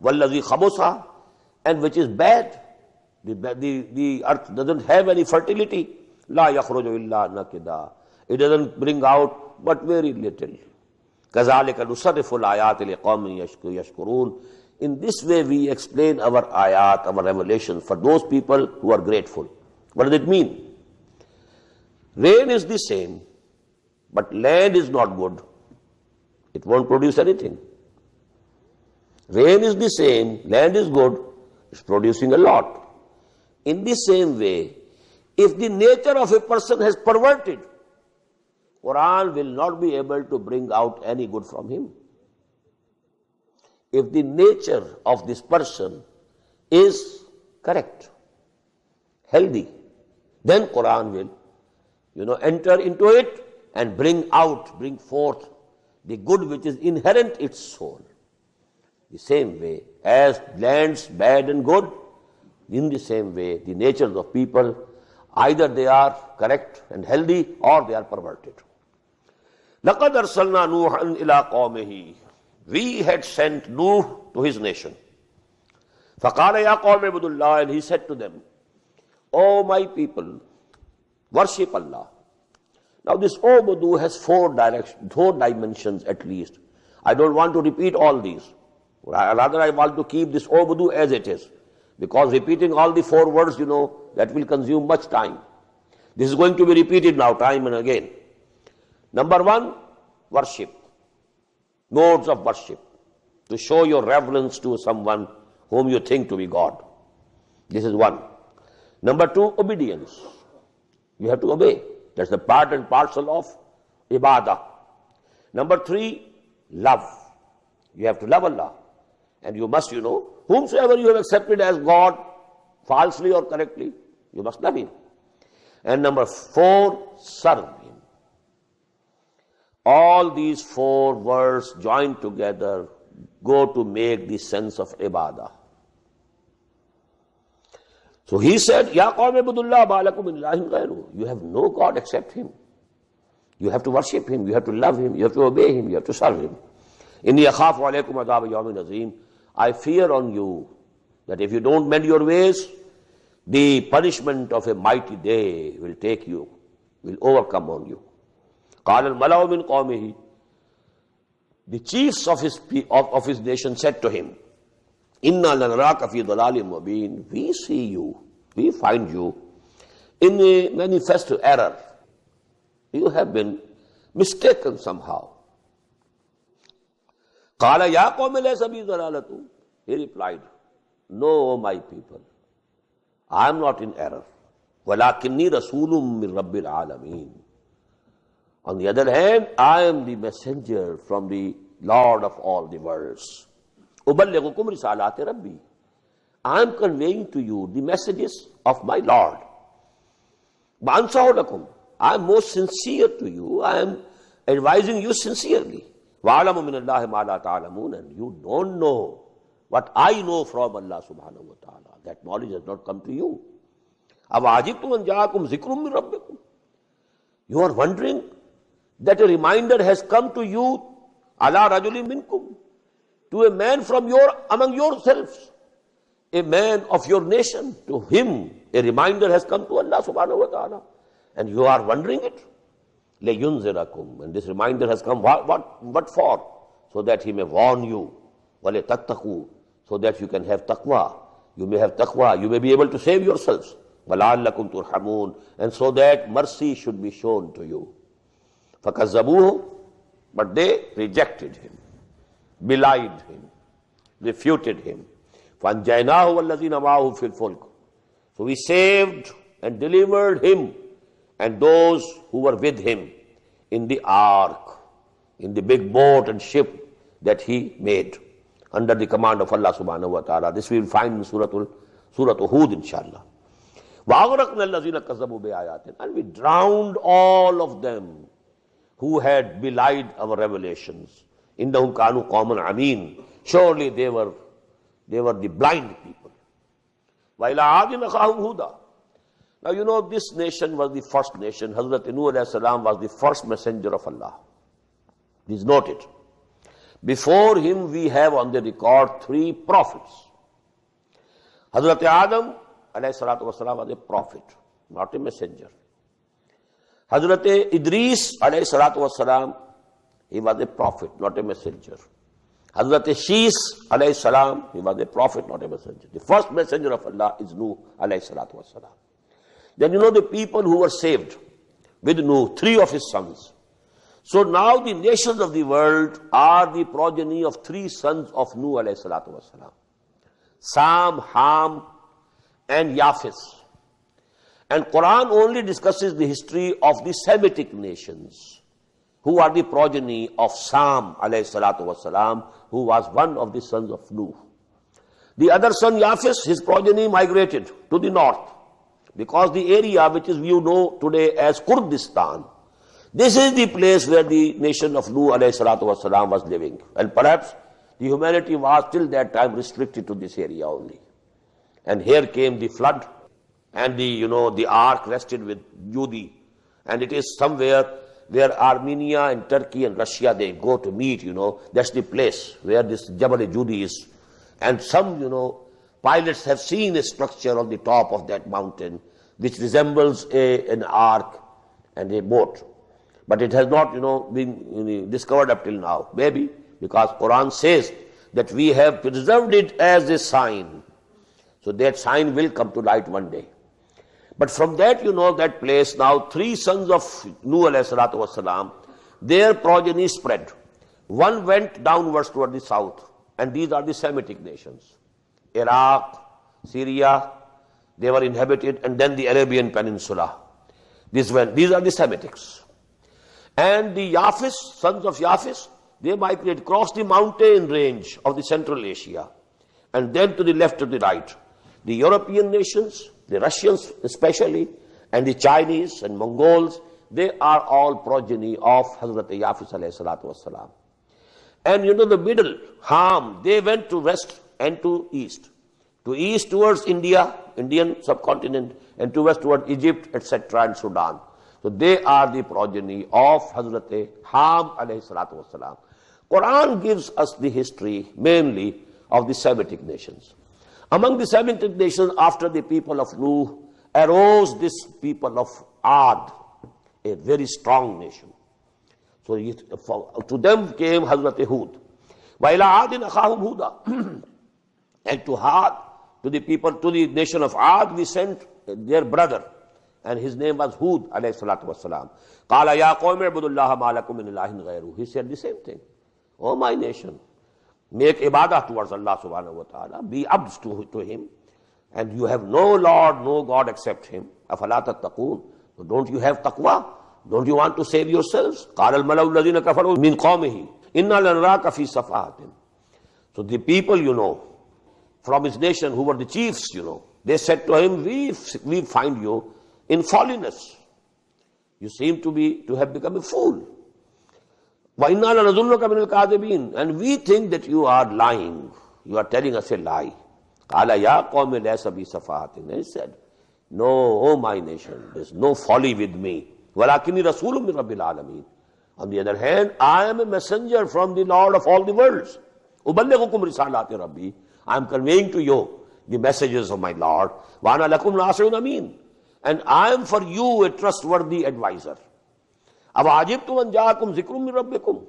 وَالَّذِي خَبُثَ, and which is bad, the earth doesn't have any fertility. لَا يَخْرُجُ إِلَّا نَكِدًا. It doesn't bring out but very little. كَذَلِكَ نُصَرِّفُ الْآيَاتِ لِقَوْمٍ يَشْكُرُونَ. In this way we explain our ayat, our revelation for those people who are grateful. What does it mean? Rain is the same, but land is not good. It won't produce anything. Rain is the same, land is good, it's producing a lot. In the same way, if the nature of a person has perverted, Quran will not be able to bring out any good from him. If the nature of this person is correct, healthy, then Quran will, enter into it and bring forth the good which is inherent its soul. The same way as lands bad and good, in the same way the natures of people, either they are correct and healthy or they are perverted. لَقَدْ أَرْسَلْنَا نُوحًا إِلَىٰ قَوْمِهِ. We had sent Nuh to his nation. فَقَالَ يَا قَوْمِ اعْبُدُوا اللَّهَ. And he said to them, O my people, worship Allah. Now this Ubudu has 4 dimensions at least. I don't want to repeat all these. Rather I want to keep this Ubudu as it is. Because repeating all the 4 words, that will consume much time. This is going to be repeated now time and again. Number 1, worship. Modes of worship. To show your reverence to someone whom you think to be God. This is 1. Number 2, obedience. You have to obey. That's the part and parcel of ibadah. Number 3, love. You have to love Allah. And you must, whomsoever you have accepted as God, falsely or correctly, you must love Him. And number 4, serve Him. All these 4 words joined together go to make the sense of ibadah. So he said, Ya qawmi ibudullah ba'alakum min ilahin ghayruh. You have no God except Him. You have to worship Him, you have to love Him, you have to obey Him, you have to serve Him. Inni akhafu alaykum adhab yawmin azim. I fear on you that if you don't mend your ways, the punishment of a mighty day will take you, will overcome on you. قال الملأ من قومه. The chiefs of his nation said to him, Inna lanaraka fi dhalalim mubin. We see you, we find you in a manifest error. You have been mistaken somehow. قال يا قوم ليس بي ضلالة. He replied, No, my people, I am not in error. ولكني رسول من رب العالمين. On the other hand, I am the messenger from the Lord of all the worlds. أُبَلِّغُكُمْ رِسَالَاتِ رَبِّي. I am conveying to you the messages of my Lord. وَأَنْصَحُ لَكُمْ. I am most sincere to you. I am advising you sincerely. وَعَلَمُ مِنَ اللَّهِ مَا لَا تَعْلَمُونَ. And you don't know what I know from Allah subhanahu wa ta'ala. That knowledge has not come to you. أَوَعَجِبْتُمْ أَنْ جَاءَكُمْ ذِكْرٌ مِّن رَبِّكُمْ. You are wondering that a reminder has come to you, ala rajulin minkum, to a man from among yourselves. a man of your nation, to him a reminder has come to Allah subhanahu wa ta'ala, and you are wondering it. لَيُنْزِرَكُمْ. And this reminder has come, what for? So that he may warn you. وَلَتَتَّقُوا. So that you can have taqwa. You may have taqwa, you may be able to save yourselves. وَلَعَلَّكُمْ تُرْحَمُونَ. And so that mercy should be shown to you. فَكَذَّبُوهُ. But they rejected him, belied him, refuted him. فَأَنْجَيْنَاهُ وَالَّذِينَ مَعَهُ فِي الْفُلْكِ. So we saved and delivered him and those who were with him in the ark, in the big boat and ship that he made under the command of Allah subhanahu wa ta'ala. This we will find in Surah Al-Hud, inshallah. وَأَغْرَقْنَا الَّذِينَ كَذَّبُوا بِآيَاتِنَا. And we drowned all of them who had belied our revelations. إِنَّهُمْ كَانُوا قَوْمًا عَمِينَ. Surely they were the blind people. وَإِلَىٰ عَادٍ أَخَاهُمْ هُودًا. Now you know this nation was the first nation. Hazrat Nuh alayhi salam was the first messenger of Allah. Please note it. Before him we have on the record 3 prophets. Hazrat Adam alayhi salatu wasalam was a prophet, not a messenger. Hazrat Idris alayhi salatu wasalam, he was a prophet, not a messenger. Hazrat Shis alayhi salam, he was a prophet, not a messenger. The first messenger of Allah is Nuh alayhi salatu wasalam. Then you know the people who were saved with Nuh, 3 of his sons. So now the nations of the world are the progeny of 3 sons of Nuh alayhi salatu wasalam. Sam, Ham and Yafis. And Quran only discusses the history of the Semitic nations, who are the progeny of Sam alayhi salatu wasalam, who was one of the sons of Nuh. The other son Yafis, his progeny migrated to the north, because the area which is you know today as Kurdistan, this is the place where the nation of Nuh alayhi salatu wasalam was living. And perhaps the humanity was till that time restricted to this area only. And here came the flood, and the ark rested with Yudi. And it is somewhere where Armenia and Turkey and Russia, they go to meet, that's the place where this Jabal-e-Judi is. And some, pilots have seen a structure on the top of that mountain which resembles an ark and a boat. But it has not, been discovered up till now. Maybe because Quran says that we have preserved it as a sign. So that sign will come to light one day. But from that, that place now, 3 sons of Nuh alayhi salatu wasalam, their progeny spread. One went downwards toward the south, and these are the Semitic nations. Iraq, Syria, they were inhabited, and then the Arabian Peninsula. These are the Semitics. And the Yafis, sons of Yafis, they migrated across the mountain range of the Central Asia, and then to the left, to the right. The European nations, the Russians especially, and the Chinese and Mongols, they are all progeny of Hazrat Yafis alayhi salatu wasalam. And the middle, Ham, they went to west and to east. To east towards India, Indian subcontinent, and to west toward Egypt, etc., and Sudan. So they are the progeny of Hazrat Ham alayhi salatu wasalam. Quran gives us the history mainly of the Semitic nations. Among the Semitic nations, after the people of Nuh, arose this people of Ad, a very strong nation. So to them came Hazrat Hud. وَإِلَىٰ عَادٍ أَخَاهُمْ هُودًا. And to Ad, to the nation of Ad, we sent their brother, and his name was Hud alayhi salatu wasalam. قَالَ يَا قَوْمِ اعْبُدُوا اللَّهَ مَا لَكُم مِّنْ إِلَٰهٍ غَيْرُهُ. He said the same thing. Oh my nation, make ibadah towards Allah subhanahu wa ta'ala, be abds to him, and you have no Lord, no God except him. أَفَلَا تَتَّقُونَ. So don't you have taqwa? Don't you want to save yourselves? قَالَ الْمَلَوُ الَّذِينَ كَفَرُوا مِنْ قَوْمِهِ إِنَّا لَنَرَاكَ فِي سَفَاهَةٍ. So the people, from his nation, who were the chiefs, they said to him, we find you in folliness. You seem to have become a fool. وَإِنَّا لَنَظُنُّكَ مِنَ الْكَاذِبِينَ. And we think that you are lying. You are telling us a lie. قَالَ يَا قَوْمِ لَيْسَ بِي سَفَاهَةٍ. And he said, no, oh my nation, there is no folly with me. وَلَكِنِّي رَسُولٌ مِّن رَبِّ الْعَالَمِينَ. On the other hand, I am a messenger from the Lord of all the worlds. أُبَلِّغُكُمْ رِسَالَاتِ رَبِّي. I am conveying to you the messages of my Lord. وَأَنَا لَكُمْ نَاصِحٌ أَمِينٌ. And I am for you a trustworthy advisor. أَوَعَجِبْتُمْ أَنْ جَاءَكُمْ ذِكْرٌ مِّن رَبِّكُمْ.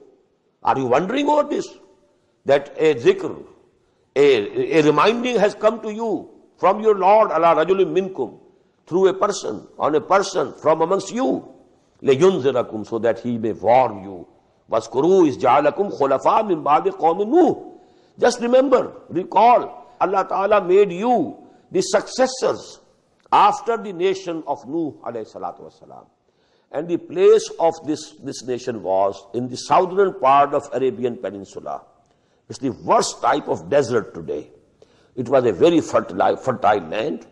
Are you wondering over this? That a zikr, a reminding has come to you from your Lord, ala rajulin minkum, through a person, on a person from amongst you, لَيُنْذِرَكُمْ, so that he may warn you. وَاذْكُرُوا إِذْ جَعَلَكُمْ خُلَفَاءَ مِنْ بَعْدِ قَوْمِ نُوحٍ. Just remember, recall, Allah Ta'ala made you the successors after the nation of Nuh alayhi salatu wasalam. And the place of this nation was in the southern part of Arabian Peninsula. It's the worst type of desert today. It was a very fertile land.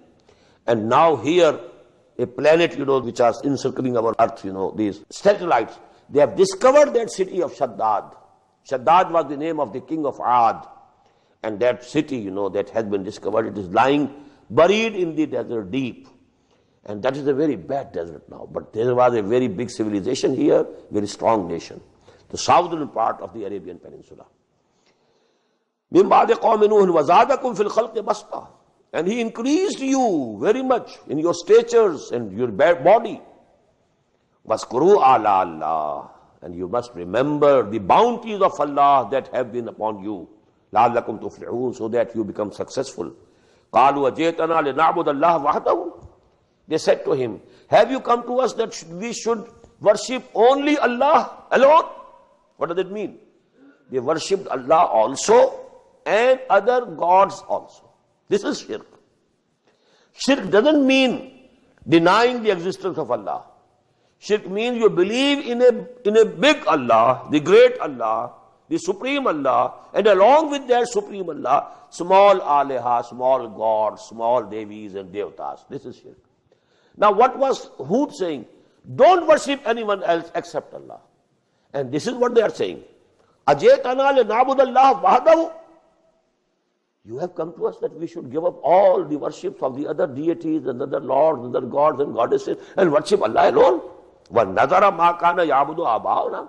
And now here, a planet, which are encircling our earth, these satellites, they have discovered that city of Shaddad. Shaddad was the name of the king of Ad. And that city, that has been discovered, it is lying buried in the desert deep. And that is a very bad desert now. But there was a very big civilization here, very strong nation. The southern part of the Arabian Peninsula. مِن بَعْدِ قَوْمِ نُوحٍ وَزَادَكُمْ فِي الْخَلْقِ بَسْطًا. And he increased you very much in your statures and your body. وَاذْكُرُوا آلَاءَ اللَّهِ. And you must remember the bounties of Allah that have been upon you. لَعَلَّكُمْ تُفْلِحُونَ, so that you become successful. قَالُوا وَجِئْتَنَا لِنَعْبُدَ اللَّهَ وَحْدَهُ. They said to him, have you come to us that we should worship only Allah alone? What does it mean? They worshipped Allah also and other gods also. This is shirk. Shirk doesn't mean denying the existence of Allah. Shirk means you believe in a big Allah, the great Allah, the supreme Allah, and along with that supreme Allah, small aleha, small gods, small devis and devtas. This is shirk. Now what was Hud saying? Don't worship anyone else except Allah. And this is what they are saying. Ajaytana lina'bud Allah wahdahu. You have come to us that we should give up all the worships of the other deities and other lords, other gods and goddesses, and worship Allah alone. وَنَذَرَ مَا كَانَ يَعْبُدُ آبَاؤُنَا.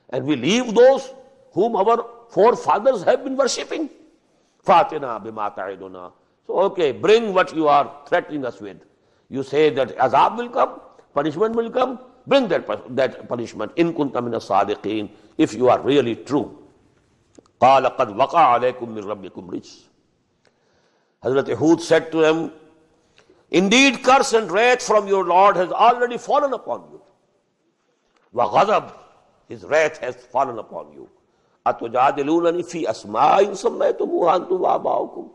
And we leave those whom our forefathers have been worshipping. فَاتِنَا بِمَا تَعِدُنَا. So okay, bring what you are threatening us with. You say that azab will come, punishment will come, bring that punishment. In kunta min as-sadiqin, if you are really true. قَالَ قَدْ وَقَعَ عَلَيْكُمْ مِنْ رَبِّكُمْ رِجْسٌ. Hazrat Hud said to them, indeed curse and wrath from your Lord has already fallen upon you. وَغَضَبْ, his wrath has fallen upon you. أَتُجَادِلُونَنِي فِي أَسْمَاءٍ سَمَّيْتُمُوهَا أَنْتُمْ وَآبَاؤُكُمْ.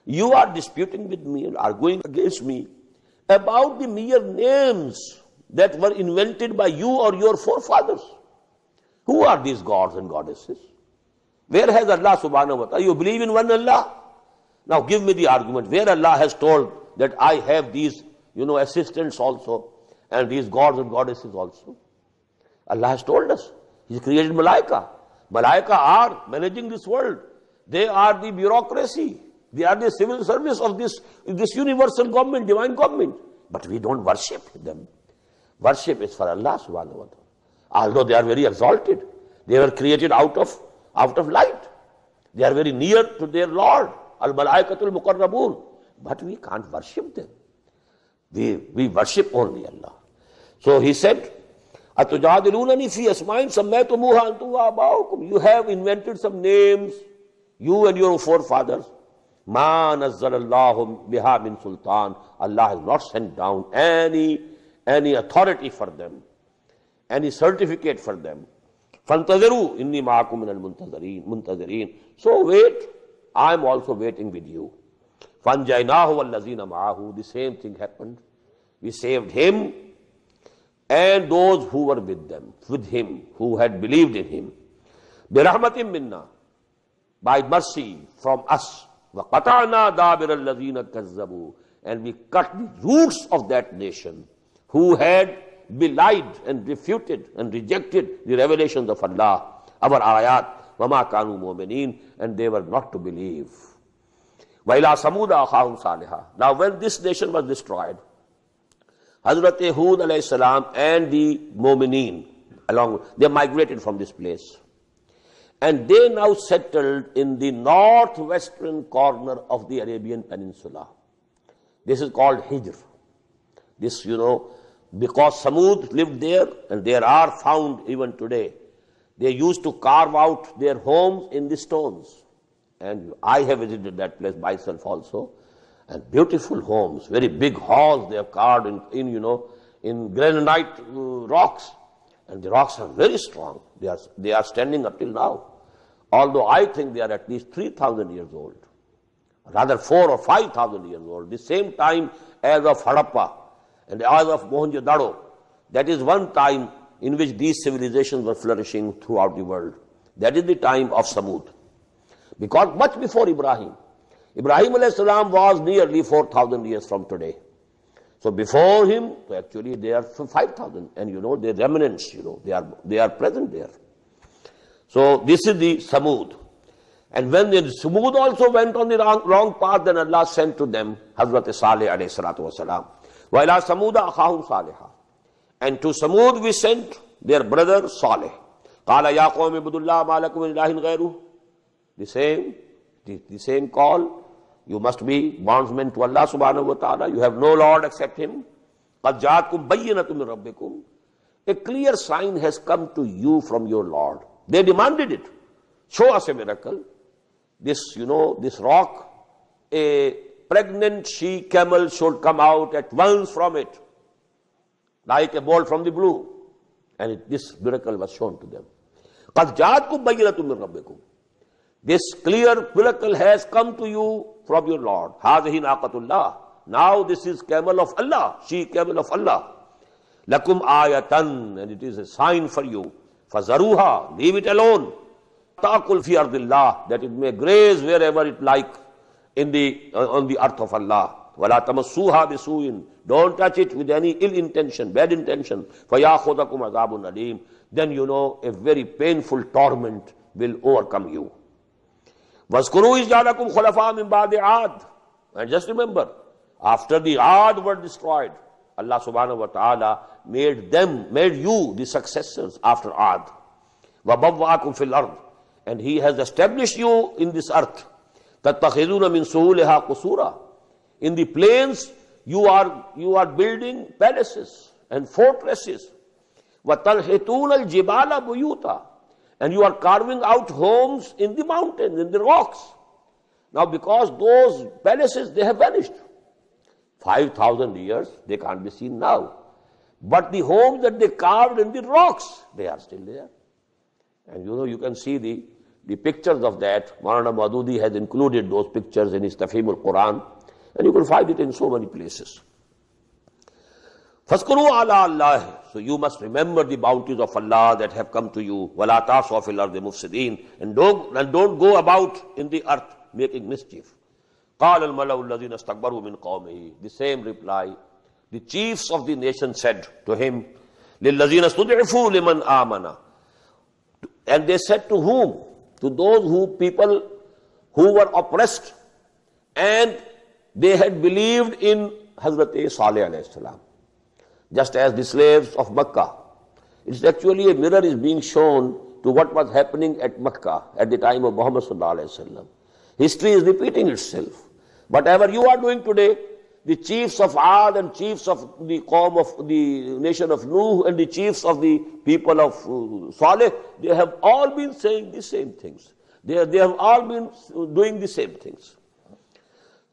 You are disputing with me and arguing against me about the mere names that were invented by you or your forefathers. Who are these gods and goddesses? Where has Allah subhanahu wa ta'ala? You believe in one Allah? Now give me the argument where Allah has told that I have these, assistants also and these gods and goddesses also. Allah has told us. He created Malaika. Malaika are managing this world. They are the bureaucracy. They are the civil service of this universal government, divine government. But we don't worship them. Worship is for Allah subhanahu wa ta'ala. Although they are very exalted. They were created out of light. They are very near to their Lord. Al-Malaikatul Muqarrabun. But we can't worship them. We worship only Allah. So he said, أَتُجَادِلُونَنِي فِي أَسْمَاءٍ سَمَّيْتُمُوهَا أَنْتُمْ وَآبَاؤُكُمْ. You have invented some names, you and your forefathers. مَا نَزَّلَ اللَّهُ بِهَا مِن سُلْطَانٍ. Allah has not sent down any authority for them, any certificate for them. فَانْتَظِرُوا إِنِّي مَعَكُمْ مِنَ الْمُنْتَظِرِينَ. So wait, I am also waiting with you. فَانْجَيْنَاهُ وَالَّذِينَ مَعَهُ. The same thing happened. We saved him and those who were with him, who had believed in him. بِرَحْمَةٍ مِنَّا. By mercy from us. وَقَطَعْنَا دَابِرَ الَّذِينَ كَذَّبُوا. And we cut the roots of that nation who had belied and refuted and rejected the revelations of Allah, our ayat. وَمَا كَانُوا مُؤْمِنِينَ. And they were not to believe. وَإِلَىٰ ثَمُودَ أَخَاهُمْ صَالِحًا. Now when this nation was destroyed, Hazrat Hud alayhi salam and the Mu'mineen, they migrated from this place. And they now settled in the northwestern corner of the Arabian Peninsula. This is called Hijr. This, because Samud lived there, and there are found even today, they used to carve out their homes in the stones. And I have visited that place myself also. And beautiful homes, very big halls they have carved in granite rocks. And the rocks are very strong. They are standing up till now. Although I think they are at least 3,000 years old. Rather 4,000 or 5,000 years old. The same time as of Harappa and as of Mohenjo-daro. That is one time in which these civilizations were flourishing throughout the world. That is the time of Samud. Because much before Ibrahim alayhi salam was nearly 4,000 years from today. So before him, actually they are 5,000, and their remnants, they are present there. So this is the Samud. And when the Samud also went on the wrong path, then Allah sent to them Hazrat Salih alayhi salatu wasalam. Wa ila Samuda akhahum Salihah. And to Samud we sent their brother Salih. Qala ya qawmi ibudullah ma lakum min ilahin ghayruh. The same call. You must be bondsmen to Allah subhanahu wa ta'ala. You have no Lord except Him. قَدْ جَاءَتْكُمْ بَيِّنَةٌ مِّن رَبِّكُمْ. A clear sign has come to you from your Lord. They demanded it. Show us a miracle. This rock, a pregnant she-camel should come out at once from it, like a bolt from the blue. And this miracle was shown to them. قَدْ جَاءَتْكُمْ بَيِّنَةٌ مِّن رَبِّكُمْ. This clear miracle has come to you from your Lord. هَذِهِ نَاقَةُ اللَّهِ. Now this is camel of Allah, she-camel of Allah. لَكُمْ آيَةً. And it is a sign for you. فَذَرُوهَا. Leave it alone. تَأْكُلْ فِي أَرْضِ اللَّهِ. That it may graze wherever it like on the earth of Allah. وَلَا تَمَسُّوهَا بِسُوءٍ. Don't touch it with any ill intention, bad intention. فَيَأْخُذَكُمْ عَذَابٌ أَلِيمٌ. Then a very painful torment will overcome you. وَاذْكُرُوا إِذْ جَعَلَكُمْ خُلَفَاءَ مِنْ بَعْدِ عَادٍ. And just remember, after the Aad were destroyed, Allah subhanahu wa ta'ala made you the successors after Aad. وَبَوَّأَكُمْ فِي الْأَرْضِ. And He has established you in this earth. تَتَّخِذُونَ مِنْ سُهُولِهَا قُصُورًا. In the plains, you are building palaces and fortresses. وَتَنْحِتُونَ الْجِبَالَ بُيُوتًا. And you are carving out homes in the mountains, in the rocks. Now because those palaces, they have vanished. 5,000 years, they can't be seen now. But the homes that they carved in the rocks, they are still there. And you can see the pictures of that. Maulana Maududi has included those pictures in his Tafhimul Quran. And you can find it in so many places. فَاذْكُرُوا عَلَىٰ اللَّهِ. So you must remember the bounties of Allah that have come to you. وَلَا تَعْصُوا فِي الْأَرْضِ مُفْسِدِينَ. And don't go about in the earth making mischief. قَالَ الْمَلَوُ الَّذِينَ اسْتَكْبَرُوا مِنْ قَوْمِهِ. The same reply. The chiefs of the nation said to him, لِلَّذِينَ اسْتُضْعِفُوا لِمَنْ آمَنَ. And they said to whom? To those people who were oppressed and they had believed in Hazrat Salih alayhi salam. Just as the slaves of Makkah. It's actually a mirror is being shown to what was happening at Makkah at the time of Muhammad sallallahu alayhi wasallam. History is repeating itself. Whatever you are doing today, the chiefs of Aad and chiefs of the Qawm of the nation of Nuh and the chiefs of the people of Saleh, they have all been saying the same things. They have all been doing the same things.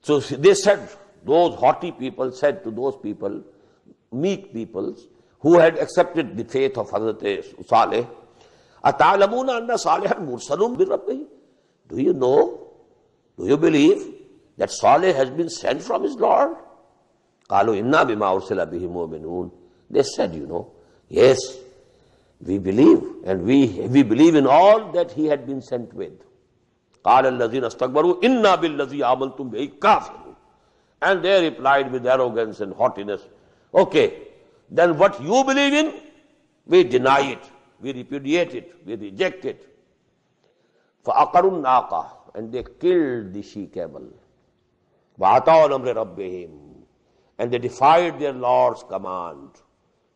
So they said, those haughty people said to those people, meek peoples who had accepted the faith of Hazrat Saleh, أَتَعْلَمُونَ أَنَّ صَالِحًا مُرْسَلٌ بِرَبِّهِ. Do you know, do you believe that Saleh has been sent from his Lord? قَالُوا إِنَّا بِمَا أُرْسِلَ بِهِ مُؤْمِنُونَ. They said, yes, we believe, and we believe in all that he had been sent with. قَالَ الَّذِينَ اسْتَكْبَرُوا إِنَّا بِالَّذِي آمَنْتُمْ بِهِ كَافِرُونَ. And they replied with arrogance and haughtiness, okay, then what you believe in, we deny it, we repudiate it, we reject it. فَأَقَرُوا النَّاقَةَ. And they killed the she-camel. وَعَتَوْا نَمْرِ رَبِّهِمْ. And they defied their Lord's command.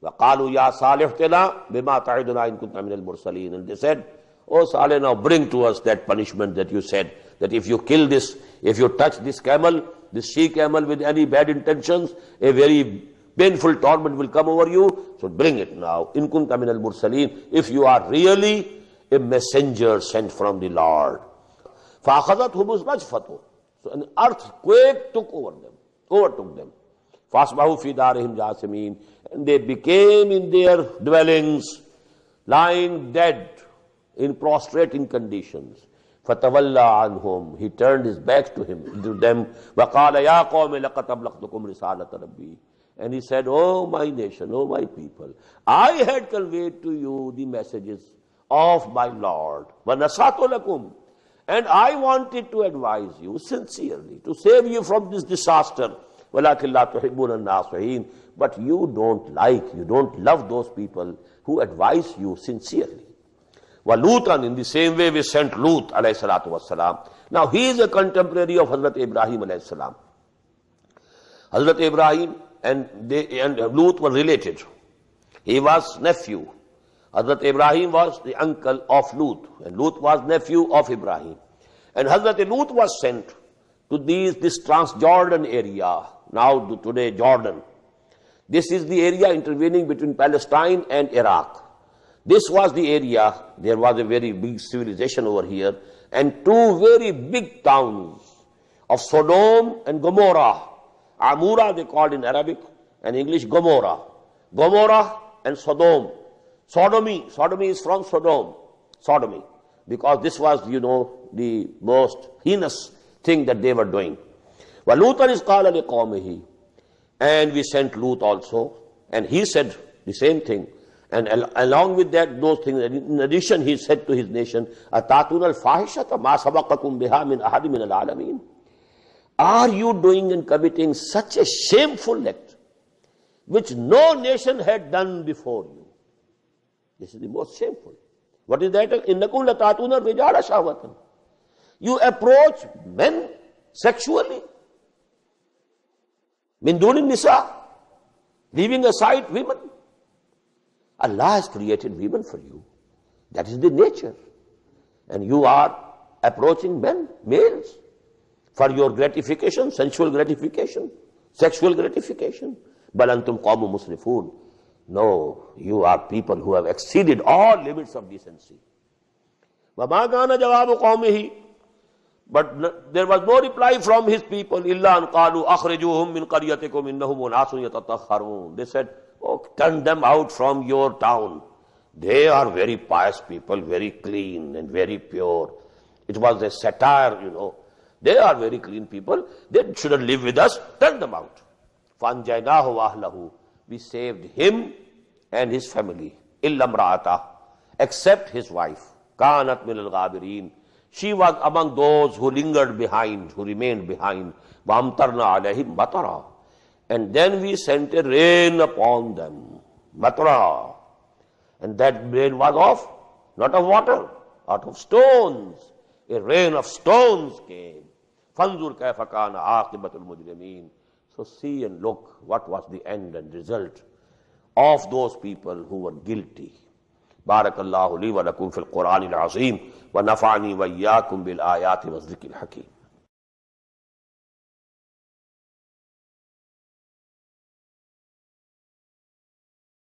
وَقَالُوا يَا صَالِحْ تِنَا بِمَا تَعِدُنَا إِن كُنْتَ مِنَ الْمُرْسَلِينَ. And they said, Oh Saleh, now bring to us that punishment that you said, that if you kill this, if you touch this camel, this she camel with any bad intentions, a very painful torment will come over you. So bring it now. In kunta min al-mursaleen, if you are really a messenger sent from the Lord. فَأَخَذَتْهُمُ الرَّجْفَةُ. So an earthquake overtook them. فَأَصْبَحُوا فِي دَارِهِمْ جَاثِمِينَ. And they became in their dwellings, lying dead in prostrating conditions. فَتَوَلَّى عَنْهُمْ. He turned his back to them. وَقَالَ يَا قَوْمِ لَقَدْ أَبْلَغْتُكُمْ رِسَالَةَ رَبِّي. And he said, oh my nation, oh my people, I had conveyed to you the messages of my Lord. وَنَصَحْتُ لَكُمْ. And I wanted to advise you sincerely, to save you from this disaster. وَلَكِنْ لَا تُحِبُّونَ النَّاصِحِينَ. But you don't love those people who advise you sincerely. وَلُوطًا. In the same way we sent Lut alayhi salatu wassalam. Now he is a contemporary of Hazrat Ibrahim alayhi salam. Hazrat Ibrahim and Lut were related. He was nephew. Hazrat Ibrahim was the uncle of Lut, and Lut was nephew of Ibrahim. And Hazrat Lut was sent to this Transjordan area, now today Jordan. This is the area intervening between Palestine and Iraq. This was the area, there was a very big civilization over here, and two very big towns of Sodom and Gomorrah. Amura they called in Arabic, and English Gomorrah. Gomorrah and Sodom. Sodomy is from Sodom. Sodomy. Because this was, the most heinous thing that they were doing. وَلُوطًا إِذْ قَالَ لِقَوْمِهِ. And we sent Lut also, and he said the same thing. And along with that, those things, in addition, he said to his nation, أَتَاتُونَ الْفَاحِشَةَ مَا سَبَقَكُمْ بِهَا مِنْ أَحَدٍ مِنَ الْعَالَمِينَ. Are you doing and committing such a shameful act, which no nation had done before you? This is the most shameful. What is that? إِنَّكُمْ لَتَاتُونَ الرِّجَالَ شَهْوَةً. You approach men sexually. مِن دُونِ النِّسَاءِ. Leaving aside women. Allah has created women for you. That is the nature. And you are approaching men, males, for your gratification, sensual gratification, sexual gratification. بَلْ أَنْتُمْ قَوْمٌ مُسْرِفُونَ. No, you are people who have exceeded all limits of decency. وَمَا كَانَ جَوَابُ قَوْمِهِ. But there was no reply from his people. إِلَّا أَنْ قَالُوا أَخْرِجُوهُمْ مِنْ قَرْيَتِكُمْ إِنَّهُمْ أُنَاسٌ يَتَطَهَّرُونَ. They said, oh, turn them out from your town. They are very pious people, very clean and very pure. It was a satire, They are very clean people. They shouldn't live with us. Turn them out. فَأَنْجَيْنَاهُ وَأَهْلَهُ. We saved him and his family. إِلَّا امْرَأَتَهُ. Except his wife. كَانَتْ مِنَ الْغَابِرِينَ. She was among those who lingered behind, who remained behind. وَأَمْطَرْنَا عَلَيْهِمْ مَطَرًا. And then we sent a rain upon them. Matra. And that rain was of, not of water, out of stones. A rain of stones came. فَانْظُرْ كَيْفَ كَانَ عَاقِبَةُ الْمُجْرِمِينَ. So see and look what was the end and result of those people who were guilty. Barakallahu li wa lakum fil Qur'anil Azim wa nafa'ani wa iyyakum bil ayati wa dhikril hakim.